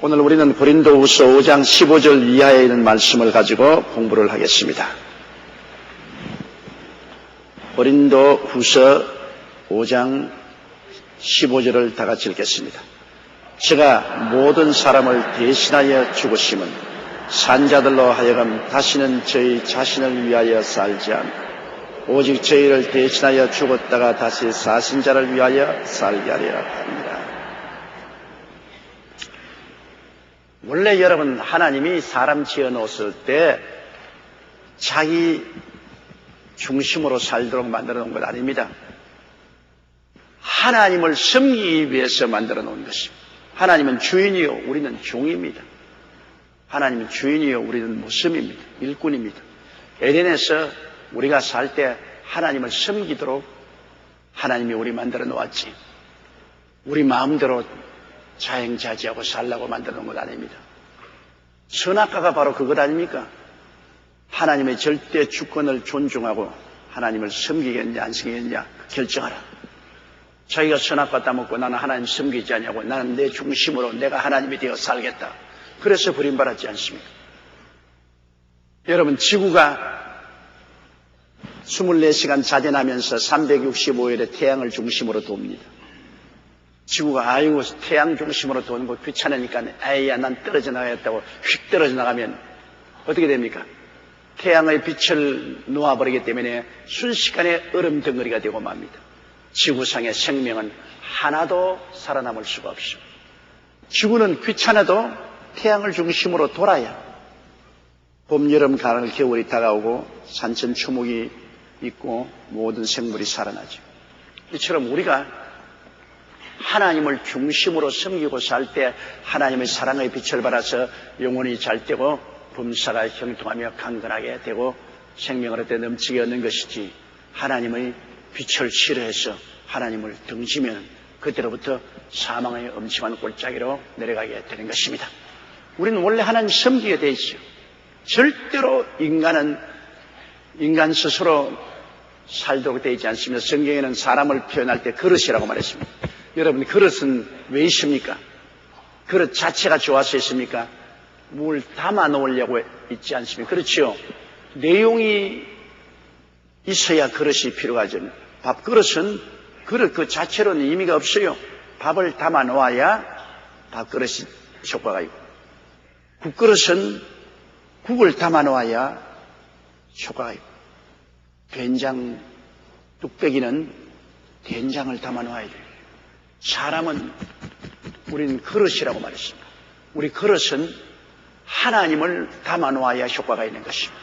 오늘 우리는 고린도후서 5장 15절 이하에 있는 말씀을 가지고 공부를 하겠습니다. 고린도후서 5장 15절을 다 같이 읽겠습니다. 제가 모든 사람을 대신하여 죽으심은 산자들로 하여금 다시는 저희 자신을 위하여 살지 않고 오직 저희를 대신하여 죽었다가 다시 사신 자를 위하여 살게 하려 합니다. 원래 여러분, 하나님이 사람 지어놓았을 때 자기 중심으로 살도록 만들어 놓은 것 아닙니다. 하나님을 섬기기 위해서 만들어 놓은 것입니다. 하나님은 주인이요, 우리는 종입니다. 하나님은 주인이요, 우리는 모습입니다. 일꾼입니다. 에덴에서 우리가 살 때 하나님을 섬기도록 하나님이 우리 만들어 놓았지, 우리 마음대로 자행자지하고 살라고 만들어 놓은 것 아닙니다. 선악과가 바로 그것 아닙니까? 하나님의 절대 주권을 존중하고 하나님을 섬기겠냐 안 섬기겠냐 결정하라. 자기가 선악과 따먹고 나는 하나님 섬기지 않냐고, 나는 내 중심으로 내가 하나님이 되어 살겠다. 그래서 버림받았지 않습니까? 여러분, 지구가 24시간 자전하면서 365일에 태양을 중심으로 돕니다. 지구가 아이고 태양 중심으로 도는 거 귀찮으니까 아이야 난 떨어져 나가겠다고 휙 떨어져 나가면 어떻게 됩니까? 태양의 빛을 놓아버리기 때문에 순식간에 얼음 덩어리가 되고 맙니다. 지구상의 생명은 하나도 살아남을 수가 없습니다. 지구는 귀찮아도 태양을 중심으로 돌아야 봄, 여름, 가을, 겨울이 다가오고 산천초목이 있고 모든 생물이 살아나죠. 이처럼 우리가 하나님을 중심으로 섬기고 살 때 하나님의 사랑의 빛을 받아서 영혼이 잘 되고 범사가 형통하며 강건하게 되고 생명을 얻어 넘치게 얻는 것이지, 하나님의 빛을 싫어해서 하나님을 등지면 그때로부터 사망의 엄침한 골짜기로 내려가게 되는 것입니다. 우리는 원래 하나님 섬기게 돼 있죠. 절대로 인간 스스로 살도록 되어 있지 않습니다. 성경에는 사람을 표현할 때 그릇이라고 말했습니다. 여러분, 그릇은 왜 있습니까? 그릇 자체가 좋아서 있습니까? 뭘 담아 놓으려고 있지 않습니까? 그렇죠? 내용이 있어야 그릇이 필요하죠. 밥그릇은 그릇 그 자체로는 의미가 없어요. 밥을 담아 놓아야 밥그릇이 효과가 있고, 국그릇은 국을 담아 놓아야 효과가 있고, 된장 뚝배기는 된장을 담아 놓아야 돼요. 사람은 우리는 그릇이라고 말했습니다. 우리 그릇은 하나님을 담아 놓아야 효과가 있는 것입니다.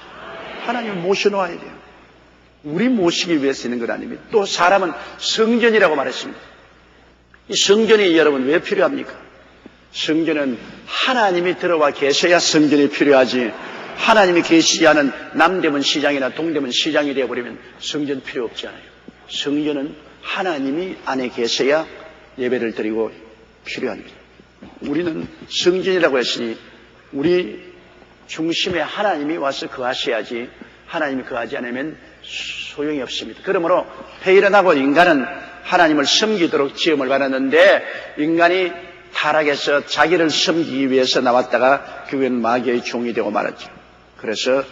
하나님을 모셔 놓아야 돼요. 우리 모시기 위해서 있는 것 아닙니다. 또 사람은 성전이라고 말했습니다. 이 성전이 여러분 왜 필요합니까? 성전은 하나님이 들어와 계셔야 성전이 필요하지, 하나님이 계시지 않은 남대문 시장이나 동대문 시장이 되어버리면 성전 필요 없잖아요. 성전은 하나님이 안에 계셔야 예배를 드리고 필요합니다. 우리는 성전이라고 했으니 우리 중심에 하나님이 와서 거하셔야지, 하나님이 거하지 않으면 소용이 없습니다. 그러므로 회일어나고 인간은 하나님을 섬기도록 지음을 받았는데, 인간이 타락해서 자기를 섬기기 위해서 나왔다가 결국엔 마귀의 종이 되고 말았죠. 그래서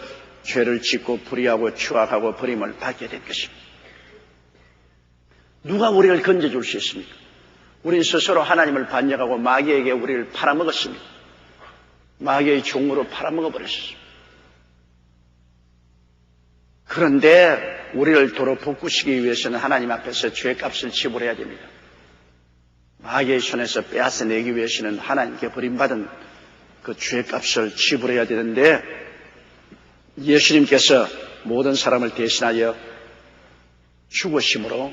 죄를 짓고 불의하고 추악하고 버림을 받게 된 것입니다. 누가 우리를 건져줄 수 있습니까? 우리는 스스로 하나님을 반역하고 마귀에게 우리를 팔아먹었습니다. 마귀의 종으로 팔아먹어버렸습니다. 그런데 우리를 도로 복구시키기 위해서는 하나님 앞에서 죄값을 지불해야 됩니다. 마귀의 손에서 빼앗아내기 위해서는 하나님께 버림받은 그 죄값을 지불해야 되는데, 예수님께서 모든 사람을 대신하여 죽으심으로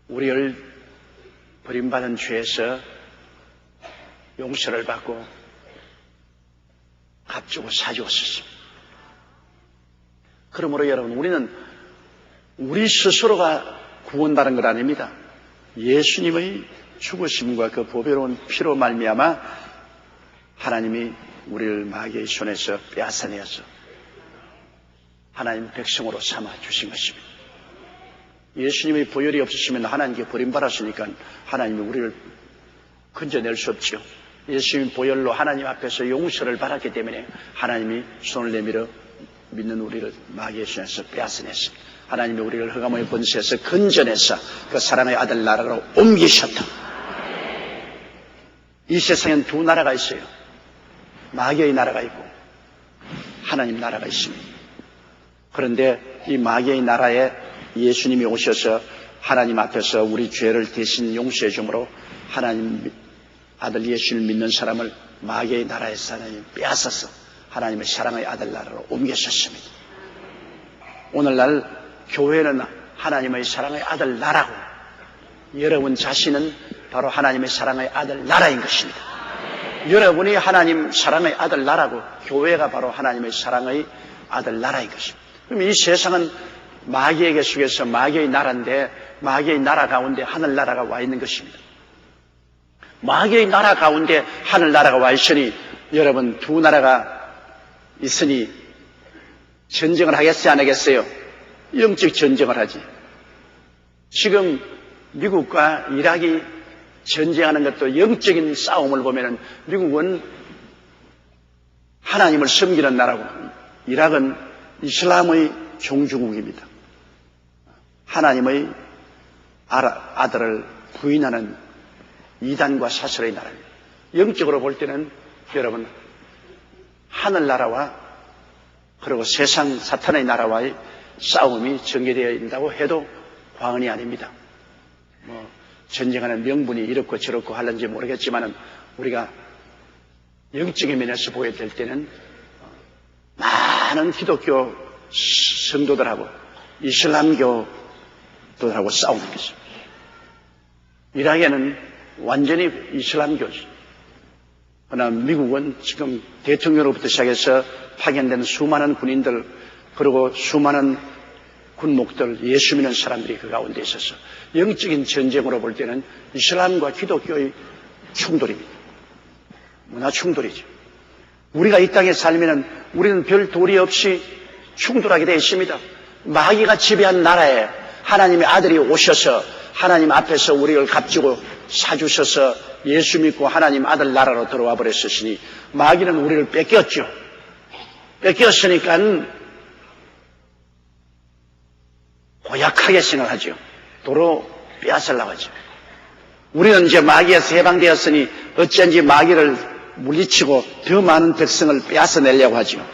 우리를 버림받은 죄에서 용서를 받고 값주고 사주었습니다. 그러므로 여러분, 우리는 우리 스스로가 구원받은 것 아닙니다. 예수님의 죽으심과 그 보배로운 피로 말미암아 하나님이 우리를 마귀의 손에서 빼앗아내어서 하나님 백성으로 삼아 주신 것입니다. 예수님의 보혈이 없으시면 하나님께 버림받았으니까 하나님이 우리를 건져낼 수 없죠. 예수님이 보혈로 하나님 앞에서 용서를 받았기 때문에 하나님이 손을 내밀어 믿는 우리를 마귀의 손에서 빼앗아냈습니다. 하나님이 우리를 흑암의 권세에서 건져내서 그 사랑의 아들 나라로 옮기셨다. 이 세상엔 두 나라가 있어요. 마귀의 나라가 있고 하나님 나라가 있습니다. 그런데 이 마귀의 나라에 예수님이 오셔서 하나님 앞에서 우리 죄를 대신 용서해 주므로 하나님 아들 예수를 믿는 사람을 마귀의 나라에서 하나님 빼앗아서 하나님의 사랑의 아들 나라로 옮기셨습니다. 오늘날 교회는 하나님의 사랑의 아들 나라고 여러분 자신은 바로 하나님의 사랑의 아들 나라인 것입니다. 여러분이 하나님 사랑의 아들 나라고 교회가 바로 하나님의 사랑의 아들 나라인 것입니다. 그럼 이 세상은 마귀에게 속해서 마귀의 나라인데 마귀의 나라 가운데 하늘나라가 와 있는 것입니다. 마귀의 나라 가운데 하늘나라가 와 있으니 여러분 두 나라가 있으니 전쟁을 하겠어요 안 하겠어요? 영적 전쟁을 하지. 지금 미국과 이락이 전쟁하는 것도 영적인 싸움을 보면은 미국은 하나님을 섬기는 나라고 이락은 이슬람의 종주국입니다. 하나님의 아들을 부인하는 이단과 사설의 나라입니다. 영적으로 볼 때는 여러분 하늘나라와 그리고 세상 사탄의 나라와의 싸움이 전개되어 있다고 해도 과언이 아닙니다. 전쟁하는 명분이 이렇고 저렇고 하는지 모르겠지만 우리가 영적인 면에서 보게 될 때는 많은 기독교 성도들하고 이슬람교도들하고 싸우는 것입니다. 이락에는 완전히 이슬람교지. 그러나 미국은 지금 대통령으로부터 시작해서 파견된 수많은 군인들 그리고 수많은 군목들 예수 믿는 사람들이 그 가운데 있어서 영적인 전쟁으로 볼 때는 이슬람과 기독교의 충돌입니다. 문화 충돌이죠. 우리가 이 땅에 살면 우리는 별 도리 없이 충돌하게 되어 있습니다. 마귀가 지배한 나라에 하나님의 아들이 오셔서 하나님 앞에서 우리를 값지고 사주셔서 예수 믿고 하나님 아들 나라로 들어와 버렸으니 마귀는 우리를 뺏겼죠. 뺏겼으니까 고약하게 생각하죠. 도로 빼앗으려고 하죠. 우리는 이제 마귀에서 해방되었으니 어쩐지 마귀를 물리치고 더 많은 백성을 빼앗아내려고 하죠.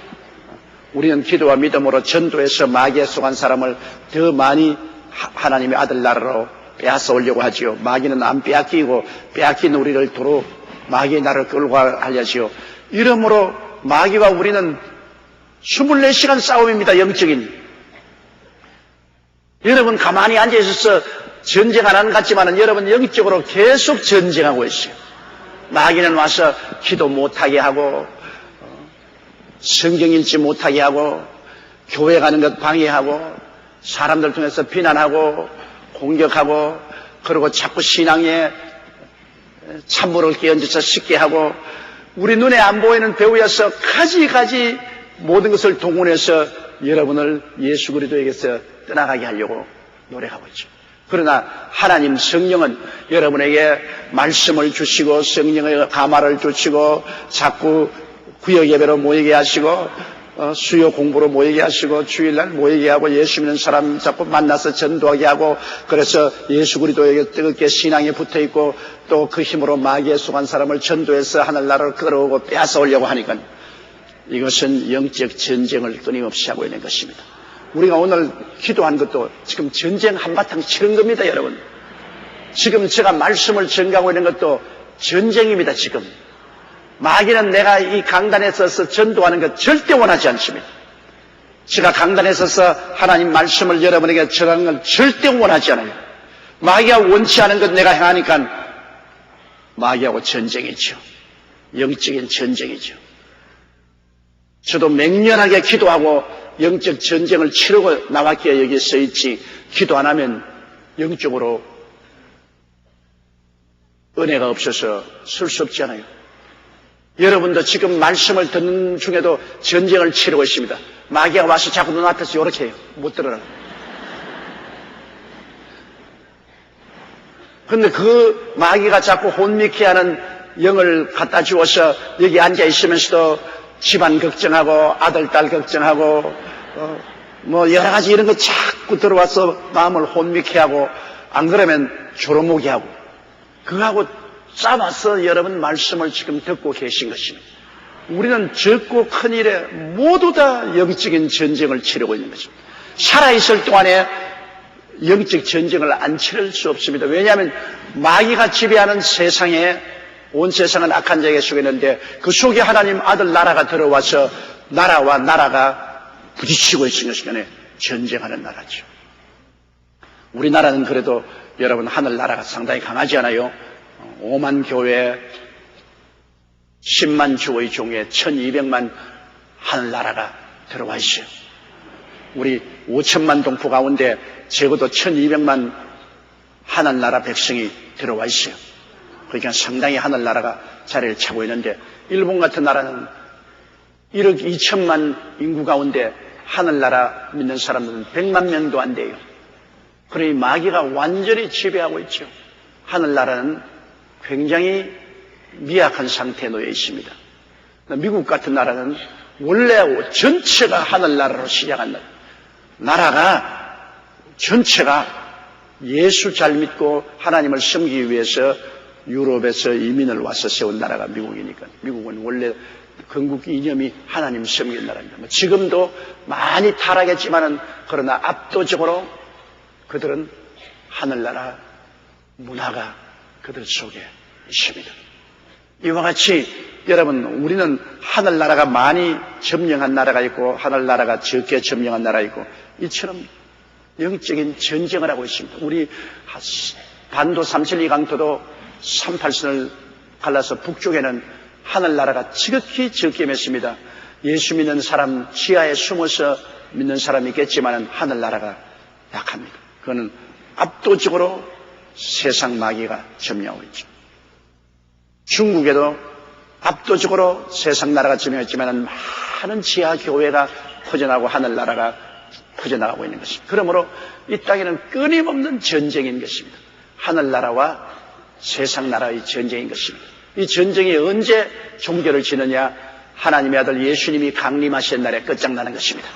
우리는 기도와 믿음으로 전도해서 마귀에 속한 사람을 더 많이 하나님의 아들 나라로 빼앗아 오려고 하지요. 마귀는 안 빼앗기고 빼앗긴 우리를 도로 마귀의 나라를 끌고 하려지요. 이러므로 마귀와 우리는 24시간 싸움입니다. 영적인. 여러분 가만히 앉아 있어서 전쟁 안 하는 것 같지만 여러분 영적으로 계속 전쟁하고 있어요. 마귀는 와서 기도 못하게 하고 성경 읽지 못하게 하고 교회 가는 것 방해하고 사람들 통해서 비난하고 공격하고 그리고 자꾸 신앙에 찬물을 끼얹어서 쉽게 하고 우리 눈에 안 보이는 배후에서 가지가지 모든 것을 동원해서 여러분을 예수 그리스도에게서 떠나가게 하려고 노력하고 있죠. 그러나 하나님 성령은 여러분에게 말씀을 주시고 성령의 감화를 주시고 자꾸 구역 예배로 모이게 하시고 수요 공부로 모이게 하시고 주일날 모이게 하고 예수 믿는 사람 자꾸 만나서 전도하게 하고 그래서 예수 그리스도에게 뜨겁게 신앙에 붙어있고 또 그 힘으로 마귀에 속한 사람을 전도해서 하늘나라로 끌어오고 빼앗아 오려고 하니까 이것은 영적 전쟁을 끊임없이 하고 있는 것입니다. 우리가 오늘 기도한 것도 지금 전쟁 한바탕 치른 겁니다, 여러분. 지금 제가 말씀을 전가하고 있는 것도 전쟁입니다, 지금. 마귀는 내가 이 강단에 서서 전도하는 것 절대 원하지 않습니다. 제가 강단에 서서 하나님 말씀을 여러분에게 전하는 건 절대 원하지 않아요. 마귀가 원치 않은 것 내가 행하니까 마귀하고 전쟁이죠. 영적인 전쟁이죠. 저도 맹렬하게 기도하고 영적 전쟁을 치르고 나왔기에 여기에 서 있지 기도 안 하면 영적으로 은혜가 없어서 쓸 수 없지 않아요. 여러분도 지금 말씀을 듣는 중에도 전쟁을 치르고 있습니다. 마귀가 와서 자꾸 눈앞에서 이렇게 해요. 못 들어라. 그런데 그 마귀가 자꾸 혼미케 하는 영을 갖다 주어서 여기 앉아 있으면서도 집안 걱정하고 아들, 딸 걱정하고 뭐 여러 가지 이런 거 자꾸 들어와서 마음을 혼미케 하고 안 그러면 조로목이 하고 그거하고 싸워서 여러분 말씀을 지금 듣고 계신 것입니다. 우리는 적고 큰 일에 모두 다 영적인 전쟁을 치르고 있는 것입니다. 살아있을 동안에 영적 전쟁을 안 치를 수 없습니다. 왜냐하면 마귀가 지배하는 세상에 온 세상은 악한 자에게 속했는데 그 속에 하나님 아들 나라가 들어와서 나라와 나라가 부딪히고 있는 시간에 전쟁하는 나라죠. 우리나라는 그래도 여러분 하늘나라가 상당히 강하지 않아요? 5만 교회 10만 주의 종에 1200만 하늘나라가 들어와 있어요. 우리 5천만 동포 가운데 적어도 1200만 하늘나라 백성이 들어와 있어요. 그러니까 상당히 하늘나라가 자리를 차고 있는데 일본 같은 나라는 1억 2천만 인구 가운데 하늘나라 믿는 사람들은 100만 명도 안 돼요. 그러니 마귀가 완전히 지배하고 있죠. 하늘나라는 굉장히 미약한 상태에 놓여 있습니다. 미국 같은 나라는 원래 전체가 하늘나라로 시작한 나라가 전체가 예수 잘 믿고 하나님을 섬기기 위해서 유럽에서 이민을 와서 세운 나라가 미국이니까 미국은 원래 건국 이념이 하나님 섬기는 나라입니다. 지금도 많이 타락했지만은 그러나 압도적으로 그들은 하늘나라 문화가 그들 속에 있습니다. 이와 같이 여러분 우리는 하늘나라가 많이 점령한 나라가 있고 하늘나라가 적게 점령한 나라가 있고 이처럼 영적인 전쟁을 하고 있습니다. 우리 반도 372 강도도 38선을 갈라서 북쪽에는 하늘나라가 지극히 적게 맺습니다. 예수 믿는 사람 지하에 숨어서 믿는 사람이 있겠지만 하늘나라가 약합니다. 그거는 압도적으로 세상 마귀가 점령하고 있죠. 중국에도 압도적으로 세상 나라가 점령했지만 많은 지하 교회가 퍼져나가고 하늘나라가 퍼져나가고 있는 것입니다. 그러므로 이 땅에는 끊임없는 전쟁인 것입니다. 하늘나라와 세상 나라의 전쟁인 것입니다. 이 전쟁이 언제 종결을 지느냐? 하나님의 아들 예수님이 강림하신 날에 끝장나는 것입니다.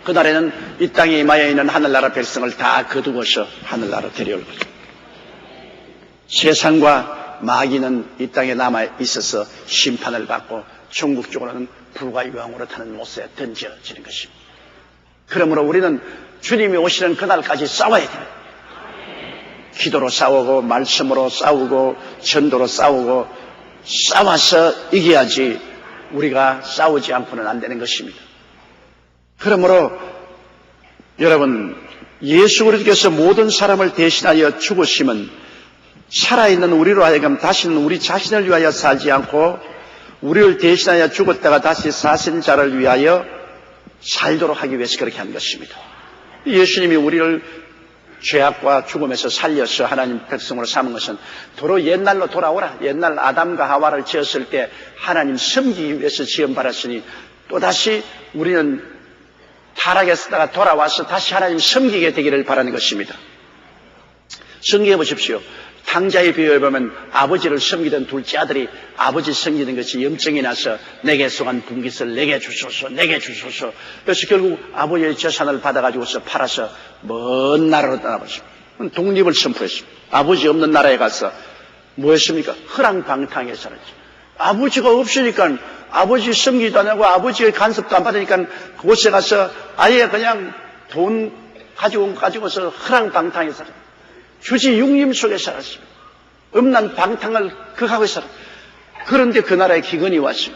그날에는 이 땅에 임하여 있는 하늘나라 백성을 다 거두어서 하늘나라로 데려올 거죠. 세상과 마귀는 이 땅에 남아 있어서 심판을 받고 종국적으로는 불과 유황으로 타는 못에 던져지는 것입니다. 그러므로 우리는 주님이 오시는 그날까지 싸워야 됩니다. 기도로 싸우고 말씀으로 싸우고 전도로 싸우고 싸워서 이겨야지 우리가 싸우지 않고는 안 되는 것입니다. 그러므로 여러분 예수 그리스도께서 모든 사람을 대신하여 죽으심은 살아있는 우리로 하여금 다시는 우리 자신을 위하여 살지 않고 우리를 대신하여 죽었다가 다시 사신 자를 위하여 살도록 하기 위해서 그렇게 한 것입니다. 예수님이 우리를 죄악과 죽음에서 살려서 하나님 백성으로 삼은 것은 도로 옛날로 돌아오라. 옛날 아담과 하와를 지었을 때 하나님 섬기기 위해서 지음받았으니 또다시 우리는 타락했다가 돌아와서 다시 하나님 섬기게 되기를 바라는 것입니다. 성경해 보십시오. 탕자의 비유에 보면 아버지를 섬기던 둘째 아들이 아버지 섬기는 것이 염증이 나서 내게 속한 분깃을 내게 주소서 내게 주소서. 그래서 결국 아버지의 재산을 받아가지고서 팔아서 먼 나라로 떠나버렸습니다. 독립을 선포했습니다. 아버지 없는 나라에 가서 뭐 했습니까? 허랑방탕에 살았죠. 아버지가 없으니까 아버지 섬기도 안 하고 아버지의 간섭도 안 받으니까 그곳에 가서 아예 그냥 돈 가지고서 허랑방탕에 살았어요. 주지 육림 속에 살았습니다. 음란 방탕을 극하고 살았어요. 그런데 그 나라에 기근이 왔어요.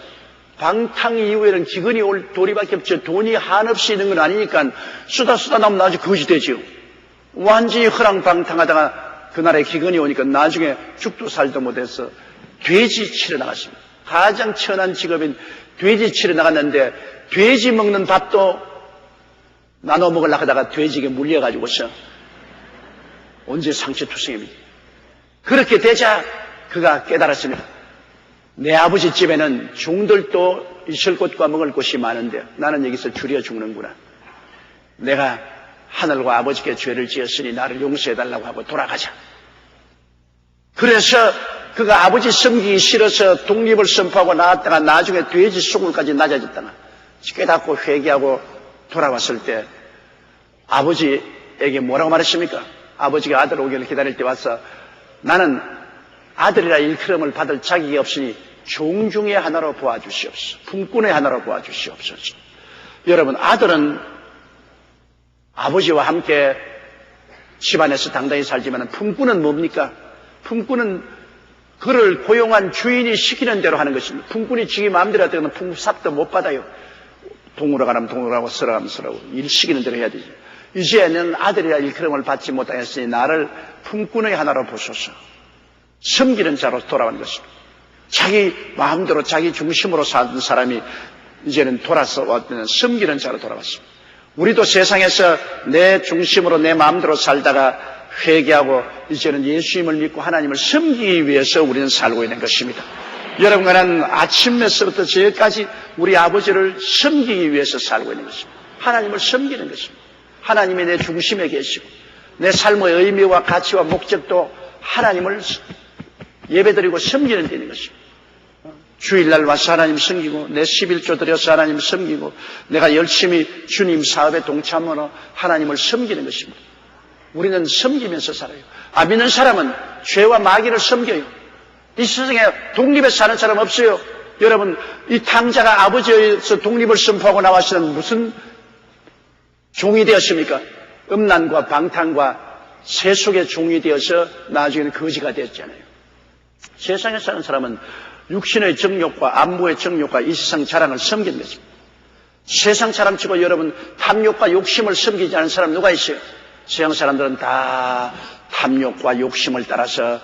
방탕 이후에는 기근이 올 도리밖에 없죠. 돈이 한없이 있는 건 아니니까 쓰다 나면 나중에 거지 되죠. 완전히 허랑방탕하다가 그 나라에 기근이 오니까 나중에 죽도 살도 못해서 돼지 치러 나갔습니다. 가장 천한 직업인 돼지 치러 나갔는데 돼지 먹는 밥도 나눠 먹으려고 하다가 돼지에게 물려가지고서 언제 상처투성입니다. 그렇게 되자 그가 깨달았습니다. 내 아버지 집에는 종들도 있을 곳과 먹을 곳이 많은데 나는 여기서 줄여 죽는구나. 내가 하늘과 아버지께 죄를 지었으니 나를 용서해달라고 하고 돌아가자. 그래서 그가 아버지 섬기기 싫어서 독립을 선포하고 나왔다가 나중에 돼지 소굴까지 낮아졌다가 깨닫고 회개하고 돌아왔을 때 아버지에게 뭐라고 말했습니까? 아버지가 아들 오기를 기다릴 때 와서 나는 아들이라 일컬음을 받을 자격이 없으니 종 중의 하나로 보아주시옵소서. 품꾼의 하나로 보아주시옵소서. 여러분, 아들은 아버지와 함께 집안에서 당당히 살지만 품꾼은 뭡니까? 품꾼은 그를 고용한 주인이 시키는 대로 하는 것입니다. 품꾼이 지기 마음대로 하면 품삯도 못 받아요. 동으로 가라면 동으로 가고 서로 가면 서로 일 시키는 대로 해야 되죠. 이제는 아들이라 일컬음을 받지 못하였으니 나를 품꾼의 하나로 보소서. 섬기는 자로 돌아온 것입니다. 자기 마음대로 자기 중심으로 살던 사람이 이제는 돌아서 왔는 섬기는 자로 돌아왔습니다. 우리도 세상에서 내 중심으로 내 마음대로 살다가 회개하고 이제는 예수님을 믿고 하나님을 섬기기 위해서 우리는 살고 있는 것입니다. 여러분과는 아침에서부터 저녁까지 우리 아버지를 섬기기 위해서 살고 있는 것입니다. 하나님을 섬기는 것입니다. 하나님이 내 중심에 계시고 내 삶의 의미와 가치와 목적도 하나님을 예배드리고 섬기는 데 있는 것입니다. 주일날 와서 하나님 섬기고 내 11조 드려서 하나님 섬기고 내가 열심히 주님 사업에 동참하며 하나님을 섬기는 것입니다. 우리는 섬기면서 살아요. 안 믿는 사람은 죄와 마귀를 섬겨요. 이 세상에 독립해서 사는 사람 없어요. 여러분, 이 탕자가 아버지에서 독립을 선포하고 나와서는 무슨 종이 되었습니까? 음란과 방탕과 세속의 종이 되어서 나중에는 거지가 되었잖아요. 세상에 사는 사람은 육신의 정욕과 안무의 정욕과 이 세상 자랑을 섬기는 것입니다. 세상 사람치고 여러분 탐욕과 욕심을 섬기지 않은 사람 누가 있어요? 세상 사람들은 다 탐욕과 욕심을 따라서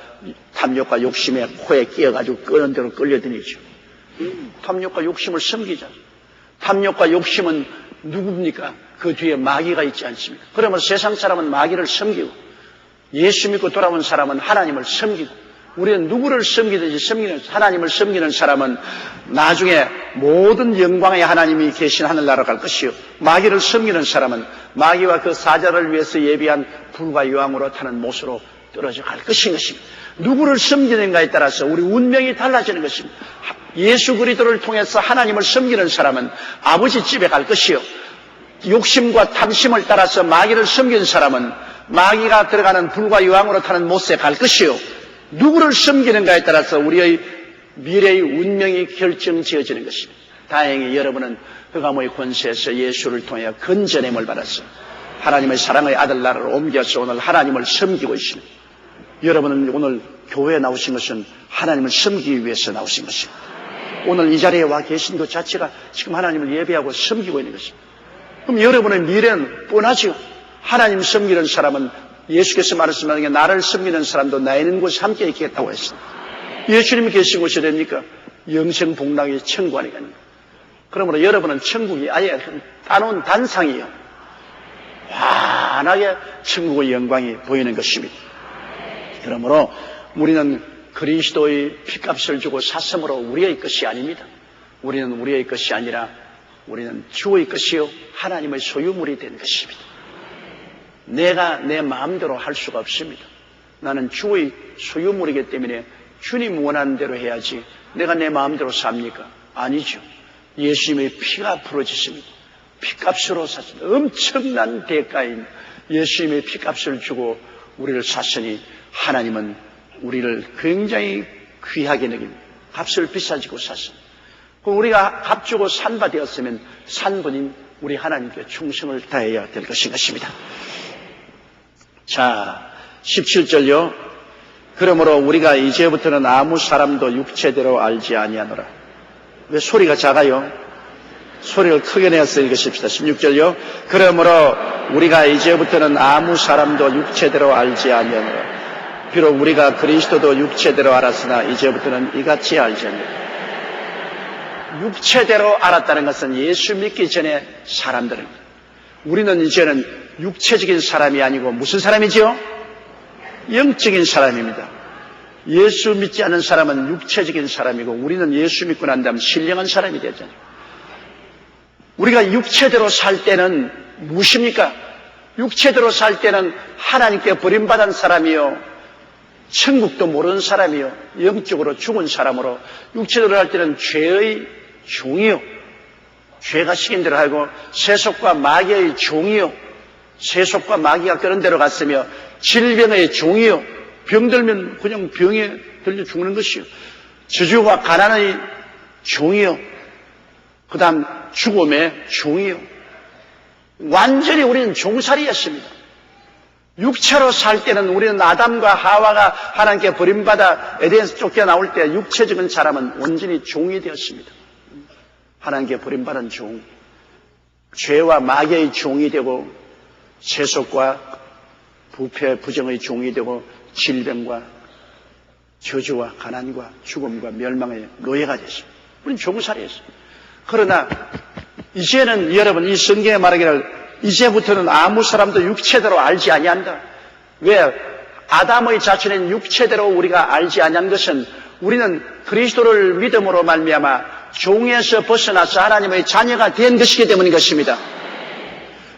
탐욕과 욕심에 코에 끼어가지고 끄는 대로 끌려다니죠. 탐욕과 욕심을 섬기잖아요. 탐욕과 욕심은 누굽니까? 그 뒤에 마귀가 있지 않습니까? 그러면 세상 사람은 마귀를 섬기고 예수 믿고 돌아온 사람은 하나님을 섬기고 우리는 누구를 섬기든지 하나님을 섬기는 사람은 나중에 모든 영광의 하나님이 계신 하늘나라로 갈 것이요. 마귀를 섬기는 사람은 마귀와 그 사자를 위해서 예비한 불과 유황으로 타는 못으로 떨어져 갈 것인 것입니다. 누구를 섬기는가에 따라서 우리 운명이 달라지는 것입니다. 예수 그리스도를 통해서 하나님을 섬기는 사람은 아버지 집에 갈 것이요. 욕심과 탐심을 따라서 마귀를 섬기는 사람은 마귀가 들어가는 불과 유황으로 타는 못에 갈 것이요. 누구를 섬기는가에 따라서 우리의 미래의 운명이 결정지어지는 것입니다. 다행히 여러분은 흑암의 권세에서 예수를 통해 건져냄을 받았어 하나님의 사랑의 아들 나라를 옮겨서 오늘 하나님을 섬기고 있습니다. 여러분은 오늘 교회에 나오신 것은 하나님을 섬기기 위해서 나오신 것입니다. 오늘 이 자리에 와 계신 것 자체가 지금 하나님을 예배하고 섬기고 있는 것입니다. 그럼 여러분의 미래는 뻔하죠. 하나님 섬기는 사람은 예수께서 말씀하신 게 나를 섬기는 사람도 나 있는 곳에 함께 있겠다고 했습니다. 예수님이 계신 곳이 됩니까? 영생 복락의 천국 아니겠습니까? 그러므로 여러분은 천국이 아예 따놓은 단상이요. 환하게 천국의 영광이 보이는 것입니다. 그러므로 우리는 그리스도의 핏값을 주고 샀으므로 우리의 것이 아닙니다. 우리는 우리의 것이 아니라 우리는 주의 것이요 하나님의 소유물이 된 것입니다. 내가 내 마음대로 할 수가 없습니다. 나는 주의 소유물이기 때문에 주님 원하는 대로 해야지 내가 내 마음대로 삽니까? 아니죠. 예수님의 피가 부러졌습니다. 피값으로 샀습니다. 엄청난 대가인 예수님의 피값을 주고 우리를 샀으니 하나님은 우리를 굉장히 귀하게 여깁니다. 값을 비싸지고 샀습니다. 우리가 값 주고 산바 되었으면 산분인 우리 하나님께 충성을 다해야 될 것입니다. 자, 17절요. 그러므로 우리가 이제부터는 아무 사람도 육체대로 알지 아니하노라. 왜 소리가 작아요? 소리를 크게 내어서 읽으십시다. 16절요. 그러므로 우리가 이제부터는 아무 사람도 육체대로 알지 아니하노라. 비록 우리가 그리스도도 육체대로 알았으나 이제부터는 이같이 알지 아니하노라. 육체대로 알았다는 것은 예수 믿기 전에 사람들입니다. 우리는 이제는 육체적인 사람이 아니고 무슨 사람이죠? 영적인 사람입니다. 예수 믿지 않는 사람은 육체적인 사람이고 우리는 예수 믿고 난 다음 신령한 사람이 되잖아요. 우리가 육체대로 살 때는 무엇입니까? 육체대로 살 때는 하나님께 버림받은 사람이요 천국도 모르는 사람이요, 영적으로 죽은 사람으로 육체적으로 할 때는 죄의 종이요, 죄가 시킨 대로 하고 세속과 마귀의 종이요, 세속과 마귀가 그런 대로 갔으며 질병의 종이요, 병들면 그냥 병에 들려 죽는 것이요, 저주와 가난의 종이요, 그 다음 죽음의 종이요. 완전히 우리는 종살이였습니다. 육체로 살 때는 우리는 아담과 하와가 하나님께 버림받아 에덴에서 쫓겨나올 때 육체적인 사람은 온전히 종이 되었습니다. 하나님께 버림받은 종, 죄와 마귀의 종이 되고 세속과 부패, 부정의 종이 되고 질병과 저주와 가난과 죽음과 멸망의 노예가 됐습니다. 우리는 종살이였습니다. 그러나 이제는 여러분, 이 성경에 말하기를 이제부터는 아무 사람도 육체대로 알지 아니한다. 왜? 아담의 자손인 육체대로 우리가 알지 아니한 것은 우리는 그리스도를 믿음으로 말미암아 종에서 벗어나서 하나님의 자녀가 된 것이기 때문인 것입니다.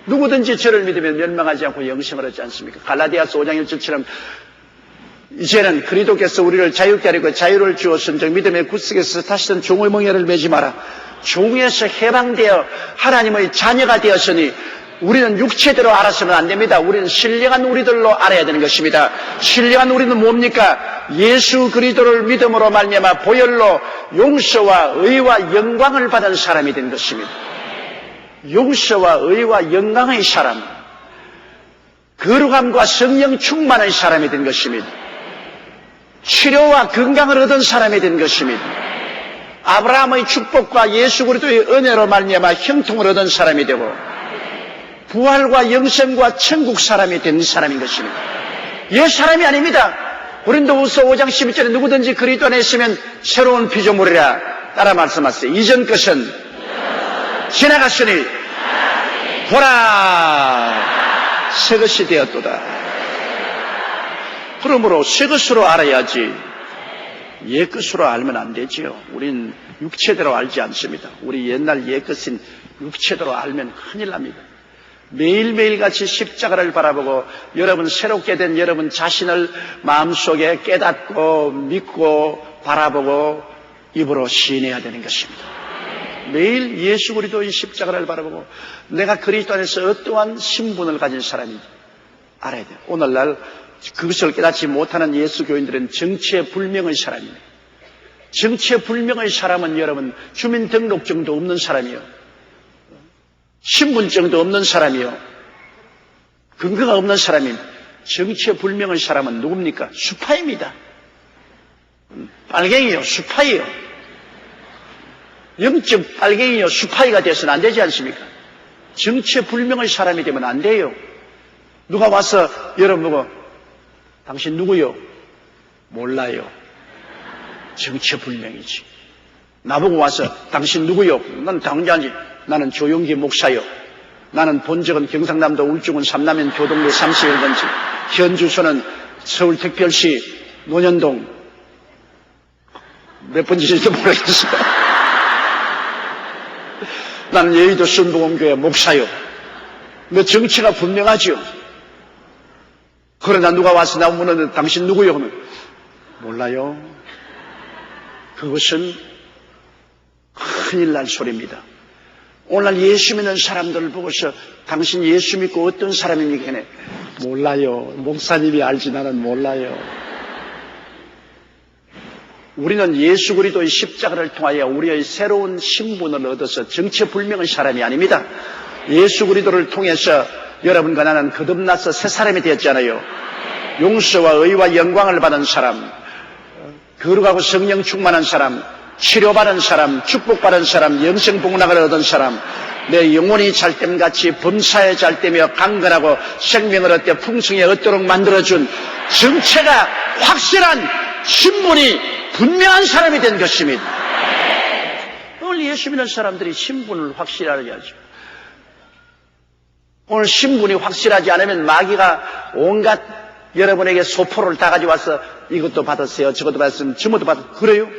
누구든지 저를 믿으면 멸망하지 않고 영생을 얻지 않습니까? 갈라디아서 5장 1절처럼 이제는 그리스도께서 우리를 자유케 하려고 자유를 주었은즉 믿음의 굳세에서 다시는 종의 멍에를 매지 마라. 종에서 해방되어 하나님의 자녀가 되었으니 우리는 육체대로 알아서는 안 됩니다. 우리는 신령한 우리들로 알아야 되는 것입니다. 신령한 우리는 뭡니까? 예수 그리스도를 믿음으로 말미암아 보혈로 용서와 의와 영광을 받은 사람이 된 것입니다. 용서와 의와 영광의 사람, 거룩함과 성령 충만의 사람이 된 것입니다. 치료와 건강을 얻은 사람이 된 것입니다. 아브라함의 축복과 예수 그리스도의 은혜로 말미암아 형통을 얻은 사람이 되고 부활과 영생과 천국 사람이 된 사람인 것입니다. 옛 사람이 아닙니다. 고린도후서 5장 12절에 누구든지 그리스도 안에 있으면 새로운 피조물이라 따라 말씀하세요. 이전 것은 지나갔으니 보라 새 것이 되었도다. 그러므로 새 것으로 알아야지 옛 것으로 알면 안 되지요. 우린 육체대로 알지 않습니다. 우리 옛날 옛 것은 육체대로 알면 큰일 납니다. 매일매일 같이 십자가를 바라보고 여러분 새롭게 된 여러분 자신을 마음속에 깨닫고 믿고 바라보고 입으로 시인해야 되는 것입니다. 매일 예수 그리스도의 십자가를 바라보고 내가 그리스도 안에서 어떠한 신분을 가진 사람인지 알아야 돼요. 오늘날 그것을 깨닫지 못하는 예수 교인들은 정체불명의 사람입니다. 정체불명의 사람은 여러분 주민등록증도 없는 사람이요, 신분증도 없는 사람이요, 근거가 없는 사람입니다. 정체불명의 사람은 누굽니까? 수파입니다. 빨갱이요, 수파이요. 영적 빨갱이요, 수파이가 되어서는 안 되지 않습니까? 정체불명의 사람이 되면 안 돼요. 누가 와서 여러분 보고 당신 누구요? 몰라요. 정체불명이지. 나보고 와서 당신 누구요? 난 당자지. 나는 조용기 목사요. 나는 본적은 경상남도 울주군 삼남면 교동리 31번지. 현 주소는 서울특별시 논현동 몇 번지인지도 모르겠어요. 나는 여의도 순복음교회 목사요. 너 정체가 분명하죠. 그러나 누가 와서 나 물었는데 당신 누구요? 하면 몰라요. 그것은 큰일 날 소리입니다. 오늘날 예수 믿는 사람들을 보고서 당신 예수 믿고 어떤 사람입니까? 몰라요. 목사님이 알지 나는 몰라요. 우리는 예수 그리스도의 십자가를 통하여 우리의 새로운 신분을 얻어서 정체불명의 사람이 아닙니다. 예수 그리스도를 통해서 여러분과 나는 거듭나서 새 사람이 되었잖아요. 용서와 의와 영광을 받은 사람, 거룩하고 성령 충만한 사람, 치료받은 사람, 축복받은 사람, 영생복락을 얻은 사람, 내 영혼이 잘됨같이 범사에 잘되며 강건하고 생명을 얻되 풍성히 얻도록 만들어준 정체가 확실한 신분이 분명한 사람이 된 것입니다. 오늘 예수 믿는 사람들이 신분을 확실하게 하죠. 오늘 신분이 확실하지 않으면 마귀가 온갖 여러분에게 소포를 다 가져와서 이것도 받았어요, 저것도 받았으면 저것도 받았어요. 그래요?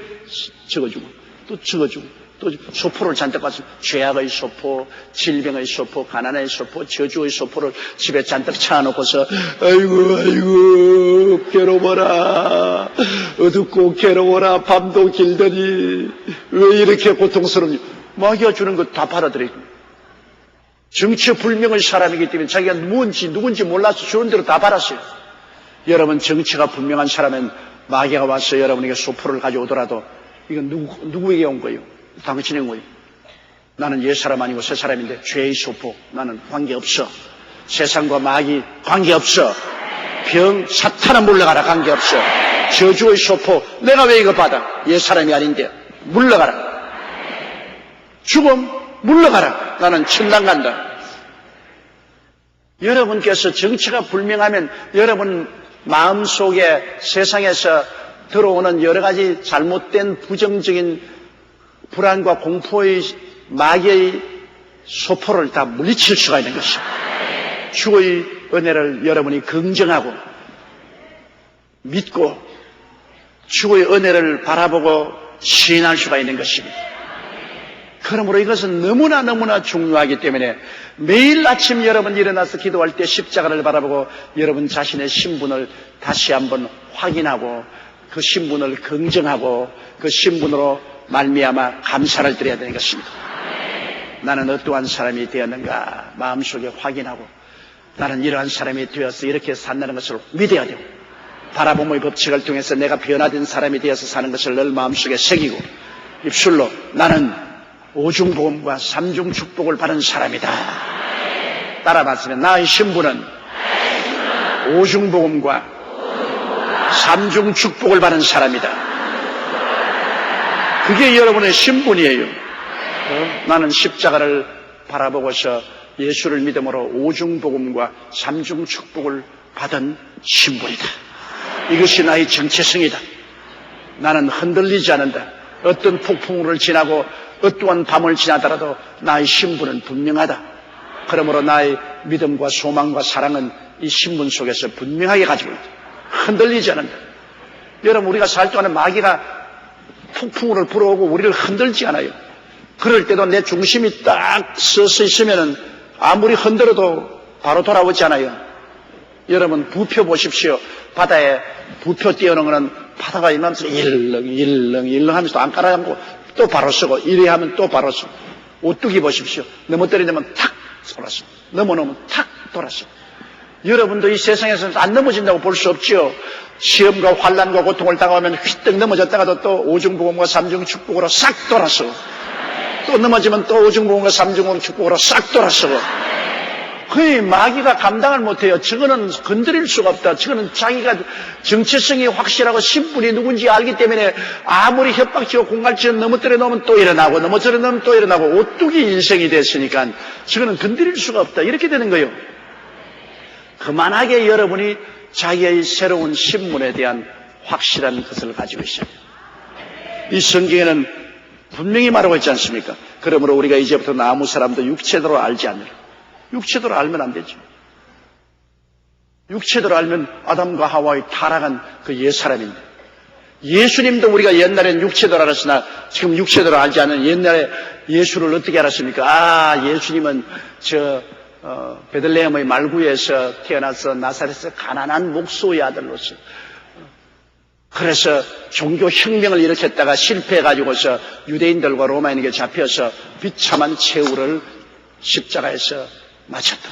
적어주고 또 적어주고 또 소포를 잔뜩 가지고 죄악의 소포, 질병의 소포, 가난의 소포, 저주의 소포를 집에 잔뜩 차놓고서 아이고 괴로워라, 어둡고 괴로워라, 밤도 길더니 왜 이렇게 고통스럽니? 마귀가 주는 것 다 받아들이고, 정체불명의 사람이기 때문에 자기가 누군지 몰라서 주는 대로 다 받았어요. 여러분, 정체가 분명한 사람은 마귀가 와서 여러분에게 소포를 가져오더라도 이건 누구에게 온 거예요? 당신의 온 거예요. 나는 옛사람 아니고 새사람인데 죄의 소포 나는 관계없어. 세상과 마귀 관계없어. 병 사탄아 물러가라 관계없어. 저주의 소포 내가 왜 이거 받아? 옛사람이 아닌데 물러가라. 죽음 물러가라. 나는 천당 간다. 여러분께서 정체가 불명하면 여러분 마음속에 세상에서 들어오는 여러 가지 잘못된 부정적인 불안과 공포의 마귀의 소포를 다 물리칠 수가 있는 것입니다. 주의 은혜를 여러분이 긍정하고 믿고 주의 은혜를 바라보고 시인할 수가 있는 것입니다. 그러므로 이것은 너무나 중요하기 때문에 매일 아침 여러분 일어나서 기도할 때 십자가를 바라보고 여러분 자신의 신분을 다시 한번 확인하고 그 신분을 긍정하고 그 신분으로 말미암아 감사를 드려야 되는 것입니다. 나는 어떠한 사람이 되었는가 마음속에 확인하고 나는 이러한 사람이 되어서 이렇게 산다는 것을 믿어야 되고 바라봄의 법칙을 통해서 내가 변화된 사람이 되어서 사는 것을 늘 마음속에 새기고 입술로 나는 오중복음과 삼중축복을 받은 사람이다. 따라봤으면 나의 신분은 오중복음과 삼중축복을 받은 사람이다. 그게 여러분의 신분이에요. 나는 십자가를 바라보고서 예수를 믿음으로 오중복음과 삼중축복을 받은 신분이다. 이것이 나의 정체성이다. 나는 흔들리지 않는다. 어떤 폭풍우를 지나고 어떠한 밤을 지나더라도 나의 신분은 분명하다. 그러므로 나의 믿음과 소망과 사랑은 이 신분 속에서 분명하게 가지고 있다. 흔들리지 않는다. 여러분, 우리가 살 동안에 마귀가 폭풍우를 불어오고 우리를 흔들지 않아요. 그럴 때도 내 중심이 딱 서서 있으면은 아무리 흔들어도 바로 돌아오지 않아요. 여러분, 부표 보십시오. 바다에 부표 띄우는 거는 바다가 임하면서 일렁 하면서 안 깔아앉고 또 바로 서고 이래 하면 또 바로 서고. 오뚜기 보십시오. 넘어뜨리면 탁 돌아서 넘어놓으면 탁 돌아서. 여러분도 이 세상에서는 안 넘어진다고 볼 수 없지요. 시험과 환난과 고통을 당하면 휘떡 넘어졌다가도 또 오중복음과 삼중축복으로 싹 돌아서 또 넘어지면 또 오중복음과 삼중축복으로 싹 돌아서. 거의 마귀가 감당을 못해요. 저거는 건드릴 수가 없다. 저거는 자기가 정체성이 확실하고 신분이 누군지 알기 때문에 아무리 협박치고 공갈치고 넘어뜨려 놓으면 또 일어나고 넘어뜨려 놓으면 또 일어나고 오뚜기 인생이 됐으니까 저거는 건드릴 수가 없다. 이렇게 되는 거예요. 그만하게 여러분이 자기의 새로운 신분에 대한 확실한 것을 가지고 있어요. 이 성경에는 분명히 말하고 있지 않습니까? 그러므로 우리가 이제부터 아무 사람도 육체대로 알지 않느라. 육체대로 알면 안 되죠. 육체대로 알면 아담과 하와의 타락한 그 옛사람인데, 예수님도 우리가 옛날엔 육체대로 알았으나 지금 육체대로 알지 않은 옛날에 예수를 어떻게 알았습니까? 예수님은 베들레헴의 말구에서 태어나서 나사렛에서 가난한 목수의 아들로서, 그래서 종교혁명을 일으켰다가 실패해가지고서 유대인들과 로마인에게 잡혀서 비참한 최후를 십자가에서 마쳤다.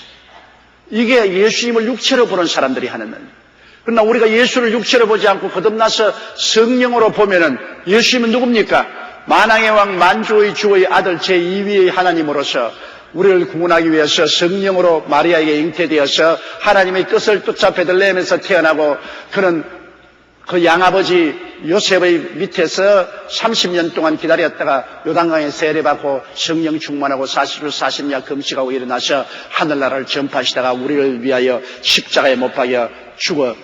이게 예수님을 육체로 보는 사람들이 하는 말. 그러나 우리가 예수를 육체로 보지 않고 거듭나서 성령으로 보면은 예수님은 누굽니까? 만왕의 왕 만주의 주의 아들 제2위의 하나님으로서 우리를 구원하기 위해서 성령으로 마리아에게 잉태되어서 하나님의 뜻을 쫓아 베들레헴에서 태어나고 그는 그 양아버지 요셉의 밑에서 30년 동안 기다렸다가 요단강에 세례받고 성령 충만하고 40일 40야 금식하고 일어나서 하늘나라를 전파하시다가 우리를 위하여 십자가에 못 박여 죽어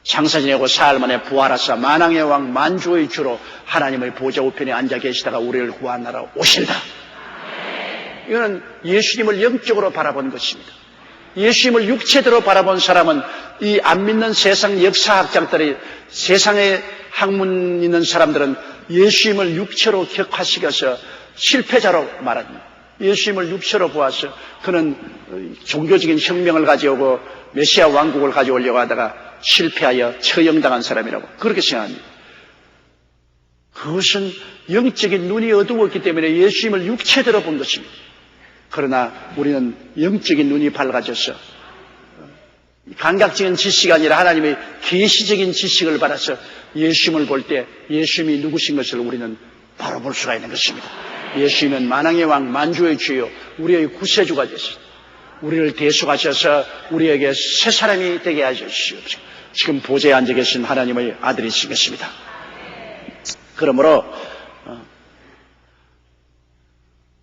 장사 지내고 사흘 만에 부활하사 만왕의 왕 만주의 주로 하나님의 보좌 우편에 앉아 계시다가 우리를 구하나라 오신다. 이거는 예수님을 영적으로 바라본 것입니다. 예수님을 육체대로 바라본 사람은 이 안 믿는 세상 역사학자들이, 세상에 학문 있는 사람들은 예수님을 육체로 격화시켜서 실패자로 말합니다. 예수님을 육체로 보아서 그는 종교적인 혁명을 가져오고 메시아 왕국을 가져오려고 하다가 실패하여 처형당한 사람이라고 그렇게 생각합니다. 그것은 영적인 눈이 어두웠기 때문에 예수님을 육체대로 본 것입니다. 그러나 우리는 영적인 눈이 밝아져서 감각적인 지식이 아니라 하나님의 계시적인 지식을 받아서 예수님을 볼 때 예수님이 누구신 것을 우리는 바로 볼 수가 있는 것입니다. 예수님은 만왕의 왕 만주의 주요 우리의 구세주가 되셨습니다. 우리를 대속하셔서 우리에게 새 사람이 되게 하셨습니다. 지금 보좌에 앉아 계신 하나님의 아들이신 것입니다. 그러므로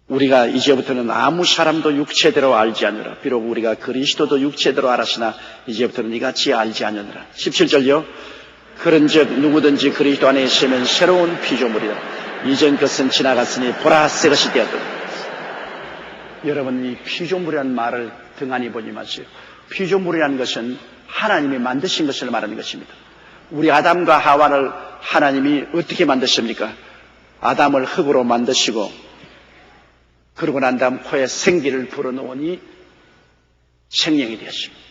우리가 이제부터는 아무 사람도 육체대로 알지 않으라. 비록 우리가 그리스도도 육체대로 알았으나 이제부터는 이같이 알지 않으라. 17절요. 그런즉 누구든지 그리스도 안에 있으면 새로운 피조물이다. 이전 것은 지나갔으니 보라 새 것이 되었다. 여러분 이 피조물이라는 말을 등한히 보지 마세요. 피조물이라는 것은 하나님이 만드신 것을 말하는 것입니다. 우리 아담과 하와를 하나님이 어떻게 만드십니까? 아담을 흙으로 만드시고 그러고 난 다음 코에 생기를 불어넣으니 생명이 되었습니다.